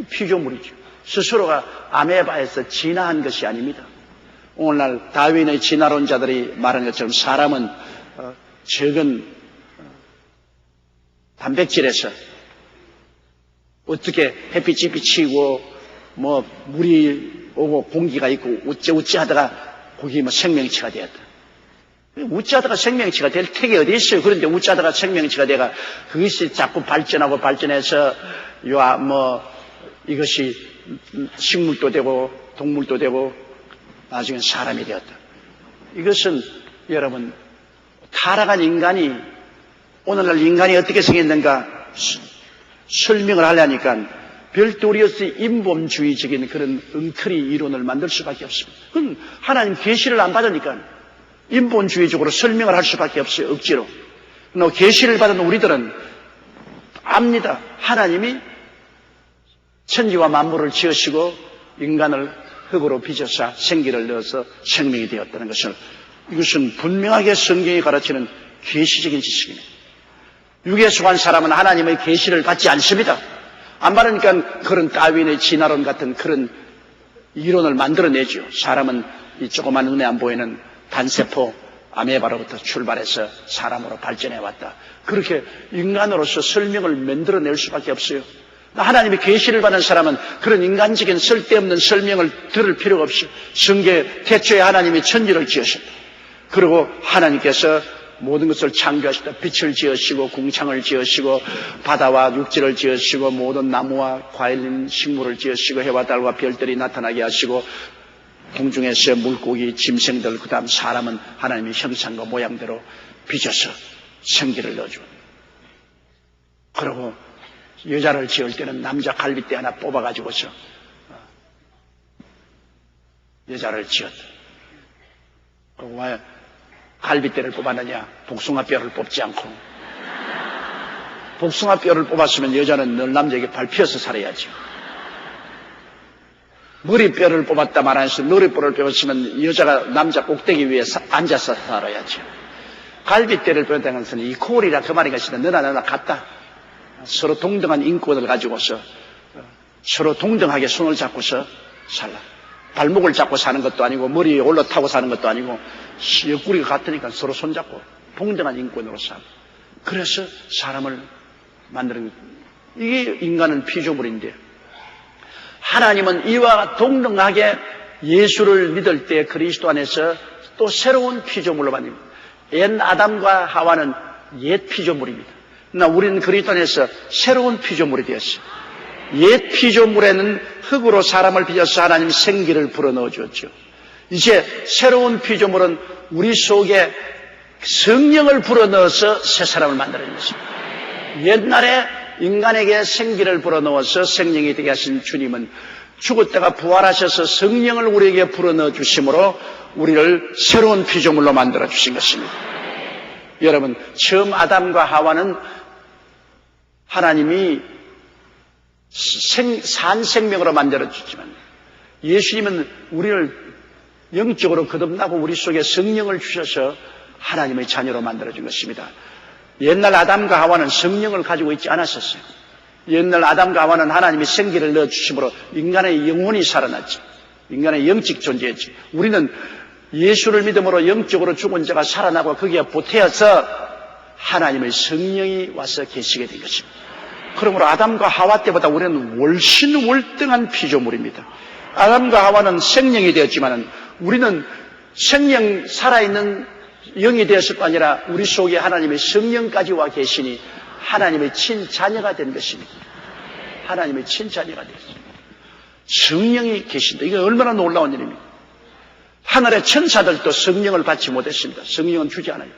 피조물이죠. 스스로가 아메바에서 진화한 것이 아닙니다. 오늘날 다윈의 진화론자들이 말하는 것처럼 사람은 적은 단백질에서 어떻게 햇빛이 비치고 뭐 물이 오고 공기가 있고 우찌 하다가 거기 뭐 생명체가 되었다. 우찌하다가 생명체가 될 택이 어디 있어요? 그런데 우찌하다가 생명체가 돼가 그것이 자꾸 발전하고 발전해서 이것이 식물도 되고 동물도 되고 나중에 사람이 되었다. 이것은 여러분 타락한 인간이 오늘날 인간이 어떻게 생겼는가 설명을 하려니까 별도리어스 인본주의적인 그런 엉터리 이론을 만들 수밖에 없습니다. 그건 하나님 계시를 안 받으니까 인본주의적으로 설명을 할 수밖에 없어요. 억지로. 계시를 받은 우리들은 압니다. 하나님이 천지와 만물을 지으시고 인간을 흙으로 빚어서 생기를 넣어서 생명이 되었다는 것을 이것은 분명하게 성경이 가르치는 계시적인 지식입니다. 육에 속한 사람은 하나님의 계시를 받지 않습니다. 안 받으니까 그런 다윈의 진화론 같은 그런 이론을 만들어내죠. 사람은 이 조그만 눈에 안 보이는 단세포 아메바로부터 출발해서 사람으로 발전해왔다. 그렇게 인간으로서 설명을 만들어낼 수밖에 없어요. 하나님의 계시를 받은 사람은 그런 인간적인 쓸데없는 설명을 들을 필요가 없어요. 성경에 태초에 하나님이 천지를 지으셨다. 그리고 하나님께서 모든 것을 창조하셨다. 빛을 지으시고 궁창을 지으시고 바다와 육지를 지으시고 모든 나무와 과일 식물을 지으시고 해와 달과 별들이 나타나게 하시고 공중에서 물고기, 짐승들, 그 다음 사람은 하나님의 형상과 모양대로 빚어서 생기를 넣어줘. 그리고 여자를 지을 때는 남자 갈빗대 하나 뽑아가지고서 여자를 지었다. 왜 갈빗대를 뽑았느냐? 복숭아뼈를 뽑지 않고. 복숭아뼈를 뽑았으면 여자는 늘 남자에게 밟혀서 살아야죠. 머리뼈를 뽑았다 말하면서 머리뼈를 뽑았으면 여자가 남자 꼭대기 위에 앉아서 살아야죠. 갈빗대를 뽑았다는 것은 이퀄이라 그 말인 것이다. 너나 같다. 서로 동등한 인권을 가지고서 서로 동등하게 손을 잡고서 살라. 발목을 잡고 사는 것도 아니고 머리에 올라타고 사는 것도 아니고 옆구리가 같으니까 서로 손잡고 동등한 인권으로 살아. 그래서 사람을 만드는 거예요. 이게 인간은 피조물인데 하나님은 이와 동등하게 예수를 믿을 때 그리스도 안에서 또 새로운 피조물로 만듭니다. 옛 아담과 하와는 옛 피조물입니다. 그러나 우리는 그리스도 안에서 새로운 피조물이 되었어요. 옛 피조물에는 흙으로 사람을 빚어서 하나님 생기를 불어넣어 주었죠. 이제 새로운 피조물은 우리 속에 성령을 불어넣어서 새 사람을 만들어낸 것입니다. 옛날에 인간에게 생기를 불어넣어서 생명이 되게 하신 주님은 죽었다가 부활하셔서 성령을 우리에게 불어넣어 주심으로 우리를 새로운 피조물로 만들어 주신 것입니다. 여러분, 처음 아담과 하와는 하나님이 산 생명으로 만들어 주지만 예수님은 우리를 영적으로 거듭나고 우리 속에 성령을 주셔서 하나님의 자녀로 만들어진 것입니다. 옛날 아담과 하와는 성령을 가지고 있지 않았었어요. 옛날 아담과 하와는 하나님이 생기를 넣어주심으로 인간의 영혼이 살아났지. 인간의 영적 존재였지. 우리는 예수를 믿음으로 영적으로 죽은 자가 살아나고 거기에 보태어서 하나님의 성령이 와서 계시게 된 것입니다. 그러므로 아담과 하와 때보다 우리는 훨씬 월등한 피조물입니다. 아담과 하와는 생명이 되었지만 우리는 생명 살아있는 영이 되었을 뿐 아니라 우리 속에 하나님의 성령까지 와 계시니 하나님의 친자녀가 된 것입니다. 하나님의 친자녀가 되었습니다. 성령이 계신다. 이게 얼마나 놀라운 일입니까? 하늘의 천사들도 성령을 받지 못했습니다. 성령은 주지 않아요.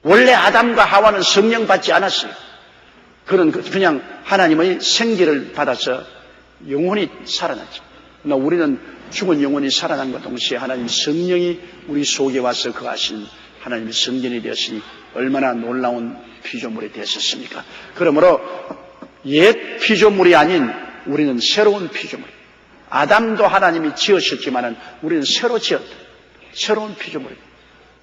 원래 아담과 하와는 성령 받지 않았어요. 그는 그냥 하나님의 생기를 받아서 영혼이 살아났죠. 그러나 우리는 죽은 영혼이 살아난과 동시에 하나님 성령이 우리 속에 와서 거하신 하나님의 성전이 되었으니 얼마나 놀라운 피조물이 되었습니까? 그러므로 옛 피조물이 아닌 우리는 새로운 피조물. 아담도 하나님이 지으셨지만 우리는 새로 지었다. 새로운 피조물입니다.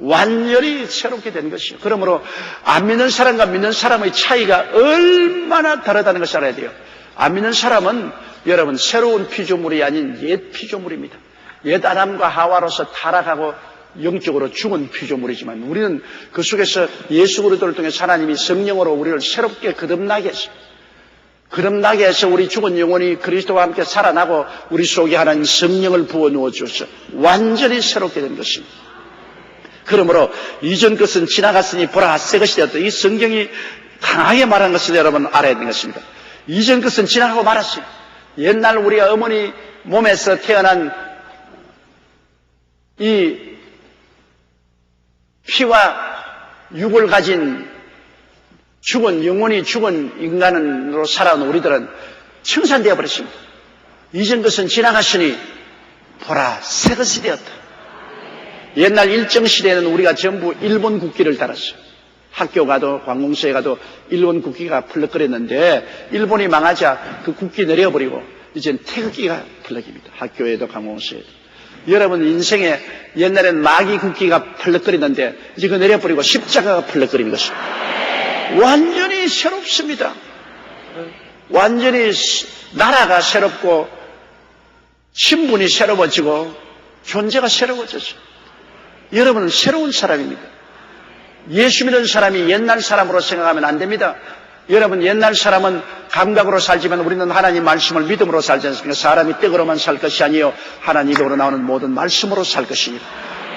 완전히 새롭게 된 것이요. 그러므로 안 믿는 사람과 믿는 사람의 차이가 얼마나 다르다는 것을 알아야 돼요. 안 믿는 사람은 여러분 새로운 피조물이 아닌 옛 피조물입니다. 옛 아담과 하와로서 타락하고 영적으로 죽은 피조물이지만 우리는 그 속에서 예수 그리스도를 통해서 하나님이 성령으로 우리를 새롭게 거듭나게 했습니다. 거듭나게 해서 우리 죽은 영혼이 그리스도와 함께 살아나고 우리 속에 하나님 성령을 부어 넣어 주셔서 완전히 새롭게 된 것입니다. 그러므로 이전 것은 지나갔으니 보라 새 것이 되었다. 이 성경이 강하게 말한 것을 여러분 알아야 되는 것입니다. 이전 것은 지나가고 말았어요. 옛날 우리 어머니 몸에서 태어난 이 피와 육을 가진 죽은 영혼이 죽은 인간으로 살아온 우리들은 청산되어 버렸습니다. 이전 것은 지나갔으니 보라 새 것이 되었다. 옛날 일정시대에는 우리가 전부 일본 국기를 달았어요. 학교 가도 관공서에 가도 일본 국기가 펄럭거렸는데 일본이 망하자 그 국기 내려버리고 이젠 태극기가 펄럭입니다. 학교에도 관공서에도. 여러분 인생에 옛날엔 마귀 국기가 펄럭거리는데 이제 그거 내려버리고 십자가가 펄럭거리는 것입니다. 완전히 새롭습니다. 완전히 나라가 새롭고 신분이 새로워지고 존재가 새로워졌어요. 여러분은 새로운 사람입니다. 예수 믿는 사람이 옛날 사람으로 생각하면 안 됩니다. 여러분 옛날 사람은 감각으로 살지만 우리는 하나님 말씀을 믿음으로 살지 않습니까? 사람이 떡으로만 살 것이 아니요 하나님 입으로 나오는 모든 말씀으로 살 것입니다.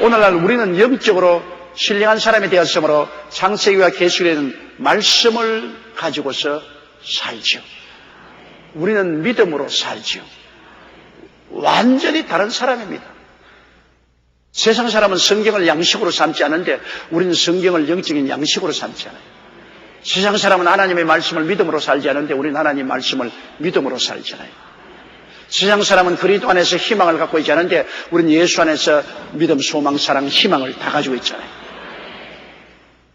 오늘날 우리는 영적으로 신령한 사람이 되었으므로 창세기와 계시록에는 말씀을 가지고서 살죠. 우리는 믿음으로 살죠. 완전히 다른 사람입니다. 세상 사람은 성경을 양식으로 삼지 않는데 우리는 성경을 영적인 양식으로 삼지 않아요. 세상 사람은 하나님의 말씀을 믿음으로 살지 않는데 우리는 하나님의 말씀을 믿음으로 살잖아요. 세상 사람은 그리스도 안에서 희망을 갖고 있지 않은데 우리는 예수 안에서 믿음, 소망, 사랑, 희망을 다 가지고 있잖아요.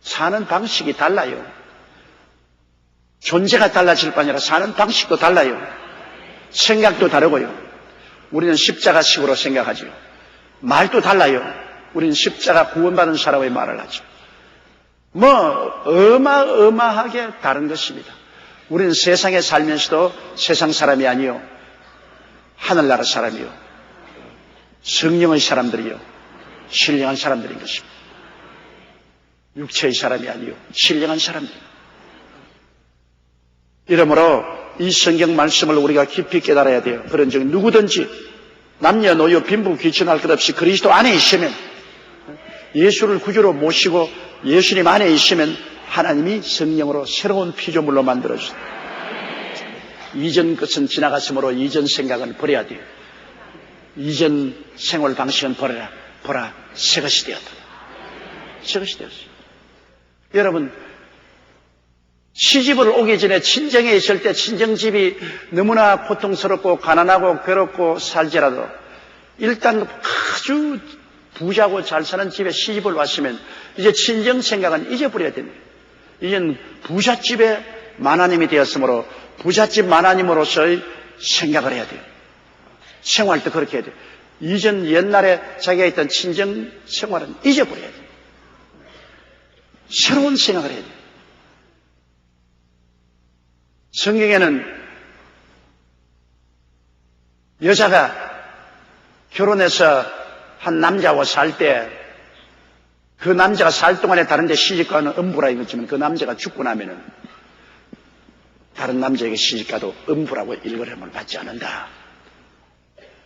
사는 방식이 달라요. 존재가 달라질 뿐 아니라 사는 방식도 달라요. 생각도 다르고요. 우리는 십자가식으로 생각하죠. 말도 달라요. 우리는 십자가 구원받은 사람의 말을 하죠. 어마어마하게 다른 것입니다. 우리는 세상에 살면서도 세상 사람이 아니요 하늘나라 사람이요 성령의 사람들이요 신령한 사람들인 것입니다. 육체의 사람이 아니요 신령한 사람들. 이러므로 이 성경 말씀을 우리가 깊이 깨달아야 돼요. 그런즉 누구든지 남녀노소 빈부 귀천할 것 없이 그리스도 안에 있으면 예수를 구주로 모시고 예수님 안에 있으면 하나님이 성령으로 새로운 피조물로 만들어주세요. 이전 것은 지나갔으므로 이전 생각은 버려야 돼요. 이전 생활 방식은 버려라. 보라 새 것이 되었다. 새 것이 되었어요. 여러분 시집을 오기 전에 친정에 있을 때 친정집이 너무나 고통스럽고 가난하고 괴롭고 살지라도 일단 아주 부자고 잘 사는 집에 시집을 왔으면 이제 친정 생각은 잊어버려야 됩니다. 이젠 부잣집의 만화님이 되었으므로 부잣집 만화님으로서의 생각을 해야 돼요. 생활도 그렇게 해야 돼요. 이전 옛날에 자기가 있던 친정 생활은 잊어버려야 돼요. 새로운 생각을 해야 돼요. 성경에는 여자가 결혼해서 한 남자와 살 때 그 남자가 살 동안에 다른 데 시집가는 음부라 읽었지만 그 남자가 죽고 나면은 다른 남자에게 시집가도 음부라고 일컬음을 받지 않는다.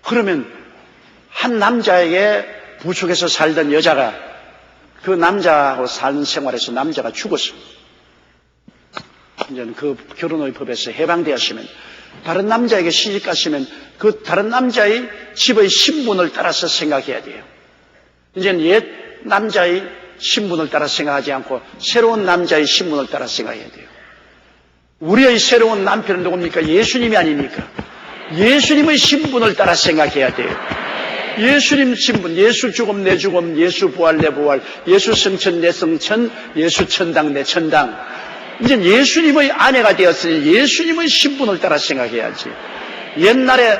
그러면 한 남자에게 부축해서 살던 여자가 그 남자하고 사는 생활에서 남자가 죽었어. 이제는 그 결혼의 법에서 해방되었으면 다른 남자에게 시집갔으면 그 다른 남자의 집의 신분을 따라서 생각해야 돼요. 이제는 옛 남자의 신분을 따라 생각하지 않고 새로운 남자의 신분을 따라 생각해야 돼요. 우리의 새로운 남편은 누굽니까? 예수님이 아닙니까? 예수님의 신분을 따라 생각해야 돼요. 예수님 신분, 예수 죽음 내 죽음, 예수 부활 내 부활, 예수 성천 내 성천, 예수 천당 내 천당. 이제 예수님의 아내가 되었으니 예수님의 신분을 따라 생각해야지. 옛날에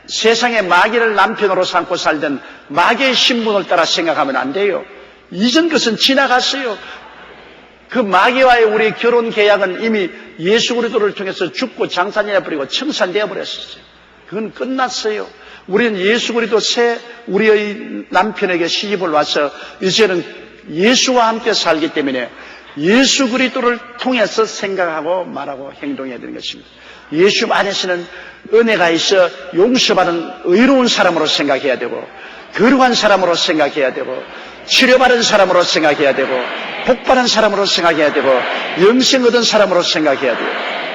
세상에 마귀를 남편으로 삼고 살던 마귀의 신분을 따라 생각하면 안 돼요. 이전 것은 지나갔어요. 그 마귀와의 우리 결혼 계약은 이미 예수 그리스도를 통해서 죽고 장사되어버리고 청산되어 버렸었어요. 그건 끝났어요. 우리는 예수 그리스도 새 우리의 남편에게 시집을 와서 이제는 예수와 함께 살기 때문에 예수 그리스도를 통해서 생각하고 말하고 행동해야 되는 것입니다. 예수 안에서는 은혜가 있어 용서받은 의로운 사람으로 생각해야 되고 거룩한 사람으로 생각해야 되고 치료받은 사람으로 생각해야 되고 복받은 사람으로 생각해야 되고 영생 얻은 사람으로 생각해야 돼요.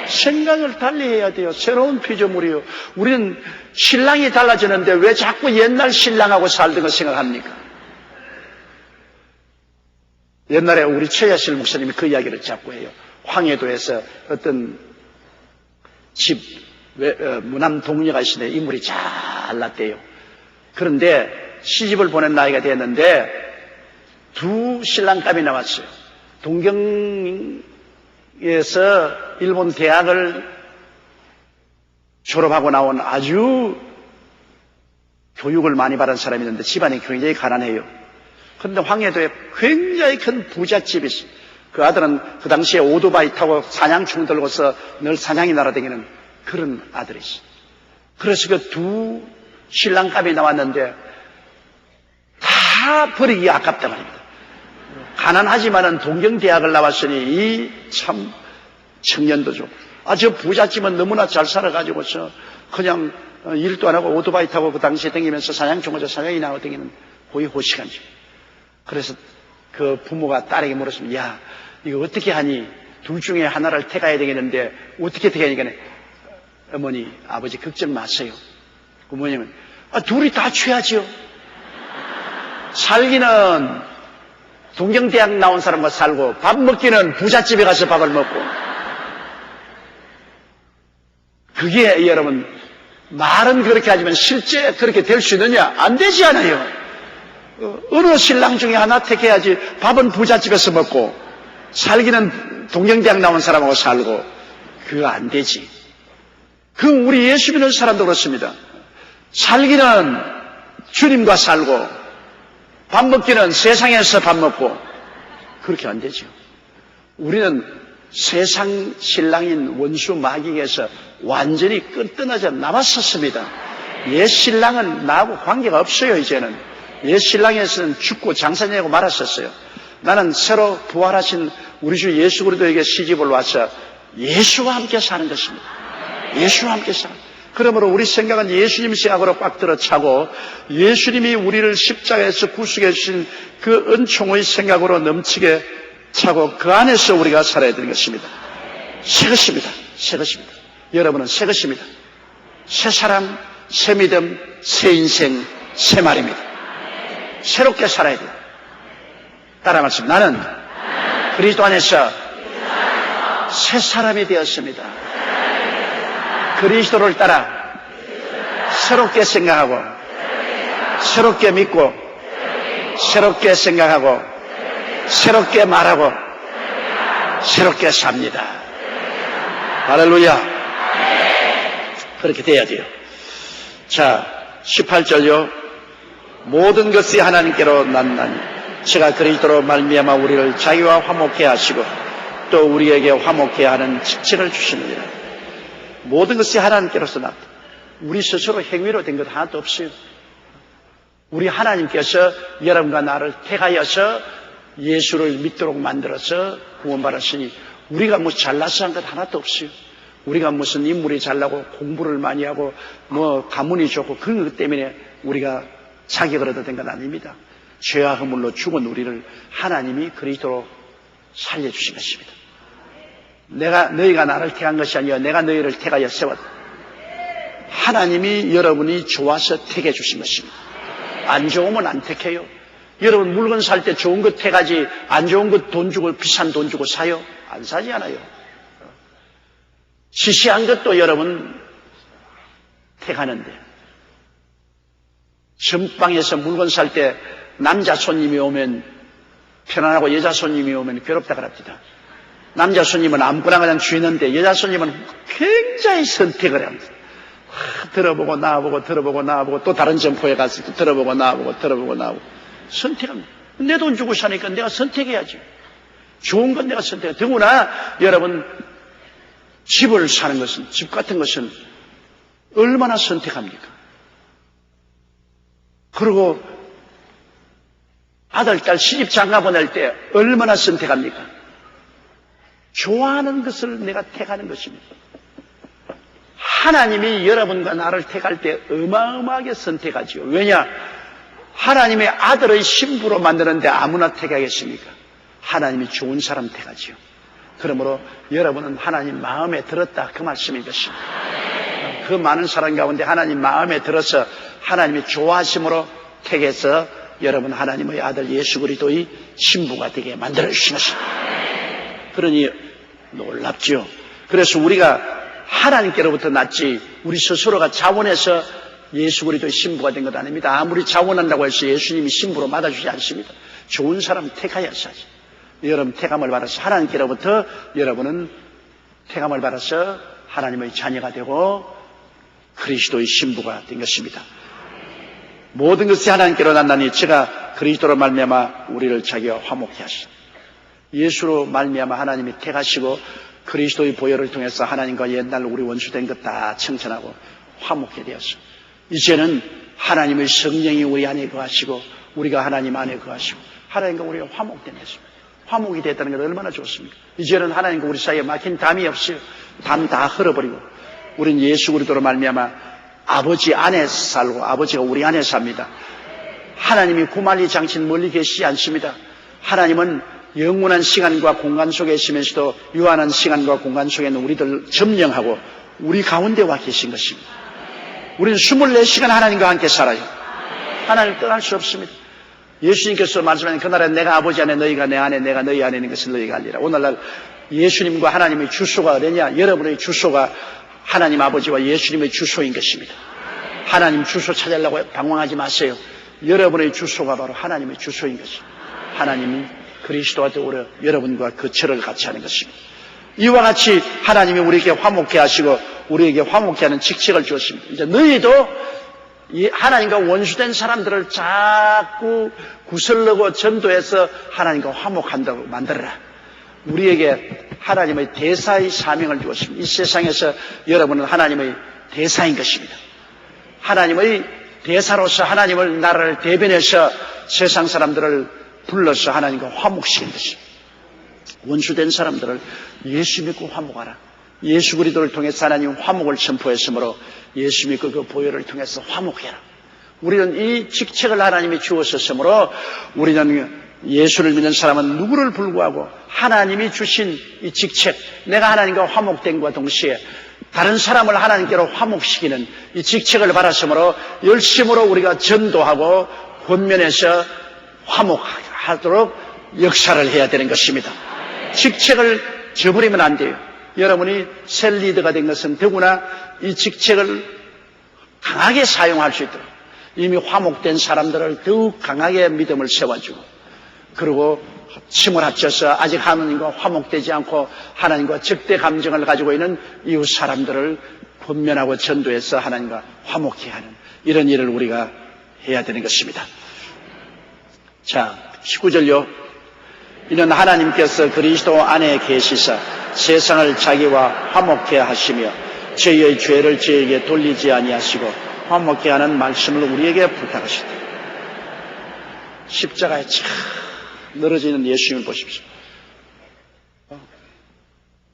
생각을 달리해야 돼요. 새로운 피조물이요. 우리는 신랑이 달라지는데 왜 자꾸 옛날 신랑하고 살던 걸 생각합니까? 옛날에 우리 최야실 목사님이 그 이야기를 자꾸 해요. 황해도에서 어떤 집 무남 동료가 있는데 인물이 잘났대요. 그런데 시집을 보낸 나이가 됐는데 두 신랑감이 나왔어요. 동경에서 일본 대학을 졸업하고 나온 아주 교육을 많이 받은 사람이 있는데 집안이 굉장히 가난해요. 그런데 황해도에 굉장히 큰 부잣집이 있어요. 그 아들은 그 당시에 오토바이 타고 사냥총 들고서 늘 사냥이 날아다니는 그런 아들이 있어요. 그래서 그 두 신랑감이 나왔는데 다 버리기 아깝다 말입니다. 가난하지만은 동경대학을 나왔으니 이 참 청년도 좀 저 부잣집은 너무나 잘 살아가지고서 그냥 일도 안 하고 오토바이 타고 그 당시에 다니면서 사냥총에서 사냥이 나와 다니는 거의 호시간집. 그래서 그 부모가 딸에게 물었습니다. 야, 이거 어떻게 하니? 둘 중에 하나를 택해야 되겠는데 어떻게 택하니까 어머니, 아버지 걱정 마세요. 부모님은 둘이 다 취하지요. 살기는 동경대학 나온 사람과 살고 밥 먹기는 부잣집에 가서 밥을 먹고. 그게 여러분 말은 그렇게 하지만 실제 그렇게 될 수 있느냐? 안 되지 않아요. 어느 신랑 중에 하나 택해야지. 밥은 부잣집에서 먹고 살기는 동경대학 나온 사람하고 살고. 그거 안 되지. 그 우리 예수 믿는 사람도 그렇습니다. 살기는 주님과 살고 밥 먹기는 세상에서 밥 먹고. 그렇게 안 되죠. 우리는 세상 신랑인 원수 마귀에게서 완전히 끄떡나져 나왔었습니다. 옛 신랑은 나하고 관계가 없어요. 이제는 옛 신랑에서는 죽고 장사내고 말았었어요. 나는 새로 부활하신 우리 주 예수 그리스도에게 시집을 와서 예수와 함께 사는 것입니다. 예수와 함께 사는. 그러므로 우리 생각은 예수님 생각으로 꽉 들어차고 예수님이 우리를 십자가에서 구속해 주신 그 은총의 생각으로 넘치게 차고 그 안에서 우리가 살아야 되는 것입니다. 새 것입니다. 새 것입니다. 여러분은 새 것입니다. 새 사람, 새 믿음, 새 인생, 새 말입니다. 새롭게 살아야 돼요. 따라 말씀. 나는 그리스도 안에서 새 사람이 되었습니다. 그리스도를 따라 새롭게 생각하고 새롭게 믿고 새롭게 생각하고 새롭게 말하고 새롭게 삽니다. 할렐루야. 그렇게 돼야 돼요. 자, 18절요. 모든 것이 하나님께로 났나니 제가 그리스도로 말미암아 우리를 자기와 화목케 하시고 또 우리에게 화목케 하는 직책을 주시느니라. 모든 것이 하나님께로서 났다. 우리 스스로 행위로 된 것 하나도 없어요. 우리 하나님께서 여러분과 나를 택하여서 예수를 믿도록 만들어서 구원받았으니 우리가 뭐 잘나서 한 것 하나도 없어요. 우리가 무슨 인물이 잘나고 공부를 많이 하고 뭐 가문이 좋고 그런 것 때문에 우리가 자격을 얻어낸 건 아닙니다. 죄와 허물로 죽은 우리를 하나님이 그리스도로 살려주신 것입니다. 너희가 나를 택한 것이 아니라 내가 너희를 택하여 세웠다. 하나님이 여러분이 좋아서 택해 주신 것입니다. 안 좋으면 안 택해요. 여러분 물건 살 때 좋은 거 택하지 안 좋은 거 돈 주고 비싼 돈 주고 사요? 안 사지 않아요. 시시한 것도 여러분 택하는데 전방에서 물건 살 때 남자 손님이 오면 편안하고 여자 손님이 오면 괴롭다 그럽니다. 남자 손님은 아무거나 그냥 주는데 여자 손님은 굉장히 선택을 합니다. 들어보고 나와보고 들어보고 나와보고 또 다른 점포에 가서 또 들어보고 나와보고 들어보고 나와보고 선택합니다. 내 돈 주고 사니까 내가 선택해야지. 좋은 건 내가 선택해. 더구나 여러분 집을 사는 것은 집 같은 것은 얼마나 선택합니까? 그리고 아들, 딸 시집 장가 보낼 때 얼마나 선택합니까? 좋아하는 것을 내가 택하는 것입니다. 하나님이 여러분과 나를 택할 때 어마어마하게 선택하지요. 왜냐? 하나님의 아들의 신부로 만드는데 아무나 택하겠습니까? 하나님이 좋은 사람 택하지요. 그러므로 여러분은 하나님 마음에 들었다 그 말씀인 것입니다. 그 많은 사람 가운데 하나님 마음에 들어서 하나님이 좋아하심으로 택해서 여러분 하나님의 아들 예수 그리스도의 신부가 되게 만들어 주신 것입니다. 그러니 놀랍죠. 그래서 우리가 하나님께로부터 났지 우리 스스로가 자원해서 예수 그리스도의 신부가 된 것 아닙니다. 아무리 자원한다고 해서 예수님이 신부로 받아주지 않습니다. 좋은 사람 택하여서 여러분 택함을 받아서 하나님께로부터 여러분은 택함을 받아서 하나님의 자녀가 되고 그리스도의 신부가 된 것입니다. 모든 것이 하나님께로 났나니 제가 그리스도로 말미암아 우리를 자기와 화목케 하시고 예수로 말미암아 하나님이 택하시고 그리스도의 보혈을 통해서 하나님과 옛날 우리 원수된 것 다 청천하고 화목케 되었어. 이제는 하나님의 성령이 우리 안에 거하시고 우리가 하나님 안에 거하시고 하나님과 우리가 화목된 것입니다. 화목이 됐다는 것 얼마나 좋습니까? 이제는 하나님과 우리 사이에 막힌 담이 없어요. 담 다 흘러버리고 우리는 예수 그리스도로 말미암아 아버지 안에 살고 아버지가 우리 안에 삽니다. 하나님이 구만리 장신 멀리 계시지 않습니다. 하나님은 영원한 시간과 공간 속에 있으면서도 유한한 시간과 공간 속에 있는 우리들 점령하고 우리 가운데 와 계신 것입니다. 우리는 24시간 하나님과 함께 살아요. 하나님을 떠날 수 없습니다. 예수님께서 말씀하신 그날에 내가 아버지 안에 너희가 내 안에 내가 너희 안에 있는 것을 너희가 알리라. 오늘날 예수님과 하나님의 주소가 어디냐? 여러분의 주소가 하나님 아버지와 예수님의 주소인 것입니다. 하나님 주소 찾으려고 방황하지 마세요. 여러분의 주소가 바로 하나님의 주소인 것입니다. 하나님이 그리스도와 더불어 여러분과 거처를 같이 하는 것입니다. 이와 같이 하나님이 우리에게 화목케 하시고 우리에게 화목케 하는 직책을 주었습니다. 이제 너희도 이 하나님과 원수된 사람들을 자꾸 구슬르고 전도해서 하나님과 화목한다고 만들어라. 우리에게 하나님의 대사의 사명을 주었습니다. 이 세상에서 여러분은 하나님의 대사인 것입니다. 하나님의 대사로서 하나님을 나라를 대변해서 세상 사람들을 불러서 하나님과 화목시키는 것입니다. 원수된 사람들을 예수 믿고 화목하라. 예수 그리스도를 통해서 하나님 화목을 선포했으므로 예수 믿고 그 보혈을 통해서 화목해라. 우리는 이 직책을 하나님이 주었었으므로 우리는 예수를 믿는 사람은 누구를 불구하고 하나님이 주신 이 직책, 내가 하나님과 화목됨과 동시에 다른 사람을 하나님께로 화목시키는 이 직책을 받았으므로 열심으로 우리가 전도하고 권면해서 화목하도록 역사를 해야 되는 것입니다. 직책을 저버리면 안 돼요. 여러분이 셀 리더가 된 것은 더구나 이 직책을 강하게 사용할 수 있도록 이미 화목된 사람들을 더욱 강하게 믿음을 세워주고 그리고 힘을 합쳐서 아직 하나님과 화목되지 않고 하나님과 적대 감정을 가지고 있는 이웃 사람들을 권면하고 전도해서 하나님과 화목케 하는 이런 일을 우리가 해야 되는 것입니다. 자, 19절요. 이는 하나님께서 그리스도 안에 계시사 세상을 자기와 화목케 하시며 저희의 죄를 저에게 돌리지 아니하시고 화목케 하는 말씀을 우리에게 부탁하시다. 십자가에 참 늘어지는 예수님을 보십시오.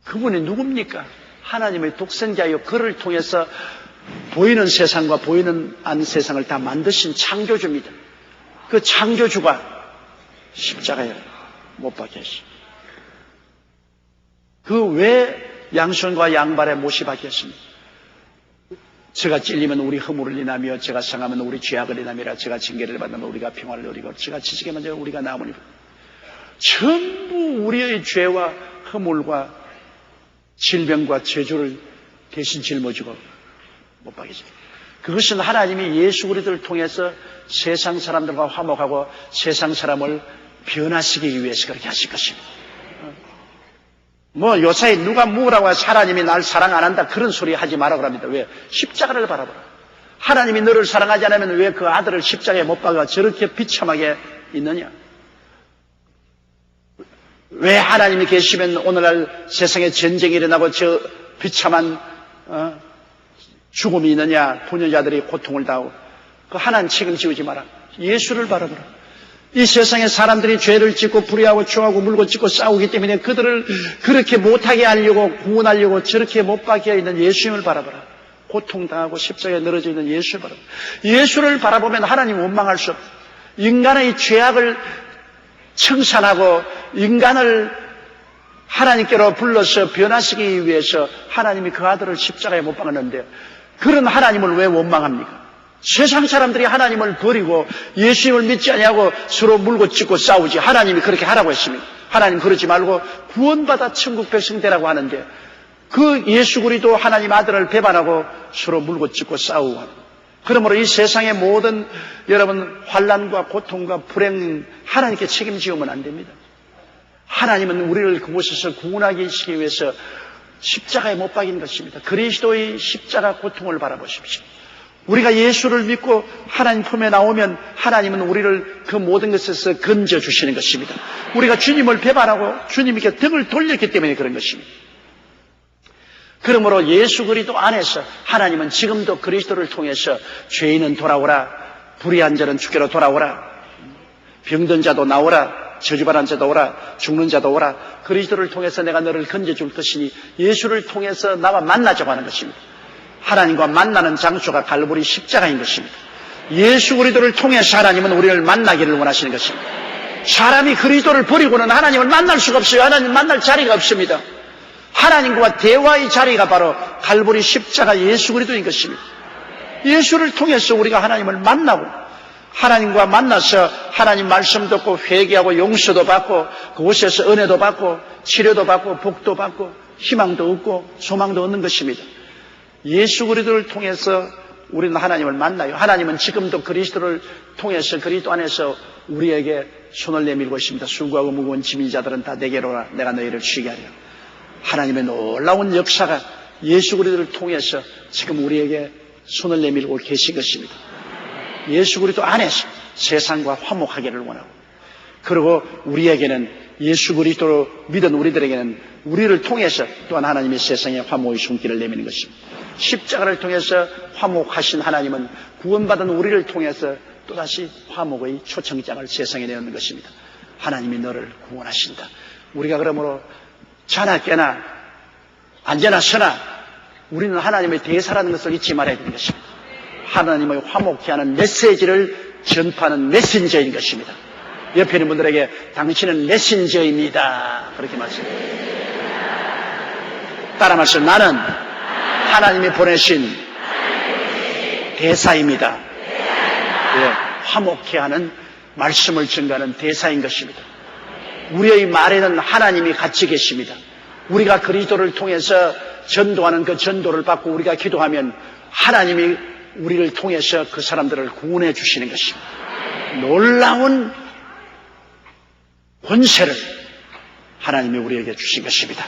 그분이 누굽니까? 하나님의 독생자요. 그를 통해서 보이는 세상과 보이는 안 세상을 다 만드신 창조주입니다. 그 창조주가 십자가에 못 박혀 있습니다. 그 왜 양손과 양발에 못이 박혔습니까? 제가 찔리면 우리 허물을 인하며 제가 상하면 우리 죄악을 인하며 제가 징계를 받으면 우리가 평화를 누리고 제가 지식에 만져 우리가 나음을 입고 전부 우리의 죄와 허물과 질병과 저주를 대신 짊어지고 못 박이십니다. 그것은 하나님이 예수 그리스도를 통해서 세상 사람들과 화목하고 세상 사람을 변화시키기 위해서 그렇게 하실 것입니다. 요사이 누가 뭐라고 해서 하나님이 날 사랑 안 한다 그런 소리 하지 말라고 합니다. 왜? 십자가를 바라보라. 하나님이 너를 사랑하지 않으면 왜 그 아들을 십자가에 못 박아 저렇게 비참하게 있느냐? 왜 하나님이 계시면 오늘날 세상에 전쟁이 일어나고 저 비참한 죽음이 있느냐? 부녀자들이 고통을 당하고 그 하나님 책임지우지 마라. 예수를 바라보라. 이 세상에 사람들이 죄를 짓고 불의하고 추하고 물고 짓고 싸우기 때문에 그들을 그렇게 못하게 하려고 구원하려고 저렇게 못 박혀 있는 예수님을 바라보라. 고통당하고 십자가에 늘어져 있는 예수를 바라보라. 예수를 바라보면 하나님 원망할 수 없다. 인간의 죄악을 청산하고 인간을 하나님께로 불러서 변화시키기 위해서 하나님이 그 아들을 십자가에 못 박았는데 그런 하나님을 왜 원망합니까? 세상 사람들이 하나님을 버리고 예수님을 믿지 아니하고 서로 물고 찢고 싸우지 하나님이 그렇게 하라고 했습니다. 하나님 그러지 말고 구원받아 천국 백성 되라고 하는데 그 예수 그리스도 하나님 아들을 배반하고 서로 물고 찢고 싸우고 하는 그러므로 이 세상의 모든 여러분 환난과 고통과 불행 하나님께 책임지우면 안 됩니다. 하나님은 우리를 그곳에서 구원하기 위해서 십자가에 못 박인 것입니다. 그리스도의 십자가 고통을 바라보십시오. 우리가 예수를 믿고 하나님 품에 나오면 하나님은 우리를 그 모든 것에서 건져주시는 것입니다. 우리가 주님을 배반하고 주님께 등을 돌렸기 때문에 그런 것입니다. 그러므로 예수 그리스도 안에서 하나님은 지금도 그리스도를 통해서 죄인은 돌아오라, 불의한 자는 주께로 돌아오라, 병든 자도 나오라, 저주받은 자도 오라, 죽는 자도 오라, 그리스도를 통해서 내가 너를 건져줄 것이니 예수를 통해서 나와 만나자고 하는 것입니다. 하나님과 만나는 장소가 갈보리 십자가인 것입니다. 예수 그리스도를 통해서 하나님은 우리를 만나기를 원하시는 것입니다. 사람이 그리스도를 버리고는 하나님을 만날 수가 없어요. 하나님 만날 자리가 없습니다. 하나님과 대화의 자리가 바로 갈보리 십자가 예수 그리스도인 것입니다. 예수를 통해서 우리가 하나님을 만나고 하나님과 만나서 하나님 말씀 듣고 회개하고 용서도 받고 그곳에서 은혜도 받고 치료도 받고 복도 받고 희망도 얻고 소망도 얻는 것입니다. 예수 그리스도를 통해서 우리는 하나님을 만나요. 하나님은 지금도 그리스도를 통해서 그리스도 안에서 우리에게 손을 내밀고 있습니다. 수고하고 무거운 짐이 자들은 다 내게로 오라. 내가 너희를 쉬게 하리라. 하나님의 놀라운 역사가 예수 그리스도를 통해서 지금 우리에게 손을 내밀고 계신 것입니다. 예수 그리스도 안에서 세상과 화목하기를 원하고 그리고 우리에게는 예수 그리스도로 믿은 우리들에게는 우리를 통해서 또한 하나님의 세상에 화목의 손길을 내미는 것입니다. 십자가를 통해서 화목하신 하나님은 구원받은 우리를 통해서 또다시 화목의 초청장을 세상에 내놓는 것입니다. 하나님이 너를 구원하신다. 우리가 그러므로 자나 깨나 앉아나 서나 우리는 하나님의 대사라는 것을 잊지 말아야 되는 것입니다. 하나님의 화목케 하는 메시지를 전파하는 메신저인 것입니다. 옆에 있는 분들에게 당신은 메신저입니다. 그렇게 말씀합니다. 따라 말씀 나는 하나님이 보내신 대사입니다. 네, 화목케 하는 말씀을 전가하는 대사인 것입니다. 우리의 말에는 하나님이 같이 계십니다. 우리가 그리스도를 통해서 전도하는 그 전도를 받고 우리가 기도하면 하나님이 우리를 통해서 그 사람들을 구원해 주시는 것입니다. 놀라운 권세를 하나님이 우리에게 주신 것입니다.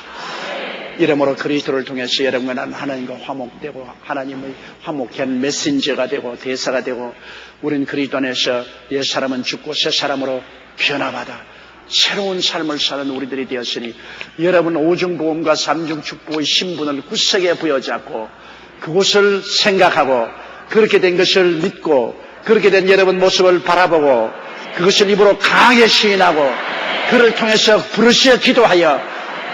이러므로 그리스도를 통해서 여러분과 나는 하나님과 화목되고 하나님의 화목케 하는 메신저가 되고 대사가 되고 우리는 그리스도 안에서 옛사람은 죽고 새 사람으로 변화받아 새로운 삶을 사는 우리들이 되었으니 여러분 오중보험과 삼중축복의 신분을 굳세게 부여잡고 그곳을 생각하고 그렇게 된 것을 믿고 그렇게 된 여러분 모습을 바라보고 그것을 입으로 강하게 시인하고 그를 통해서 부르짖어 기도하여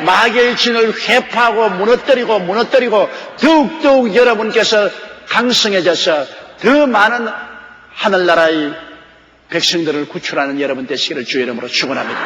마귀의 진을 회파하고 무너뜨리고 더욱더욱 여러분께서 강성해져서 더 많은 하늘나라의 백성들을 구출하는 여러분 되시기를 주의 이름으로 축원합니다.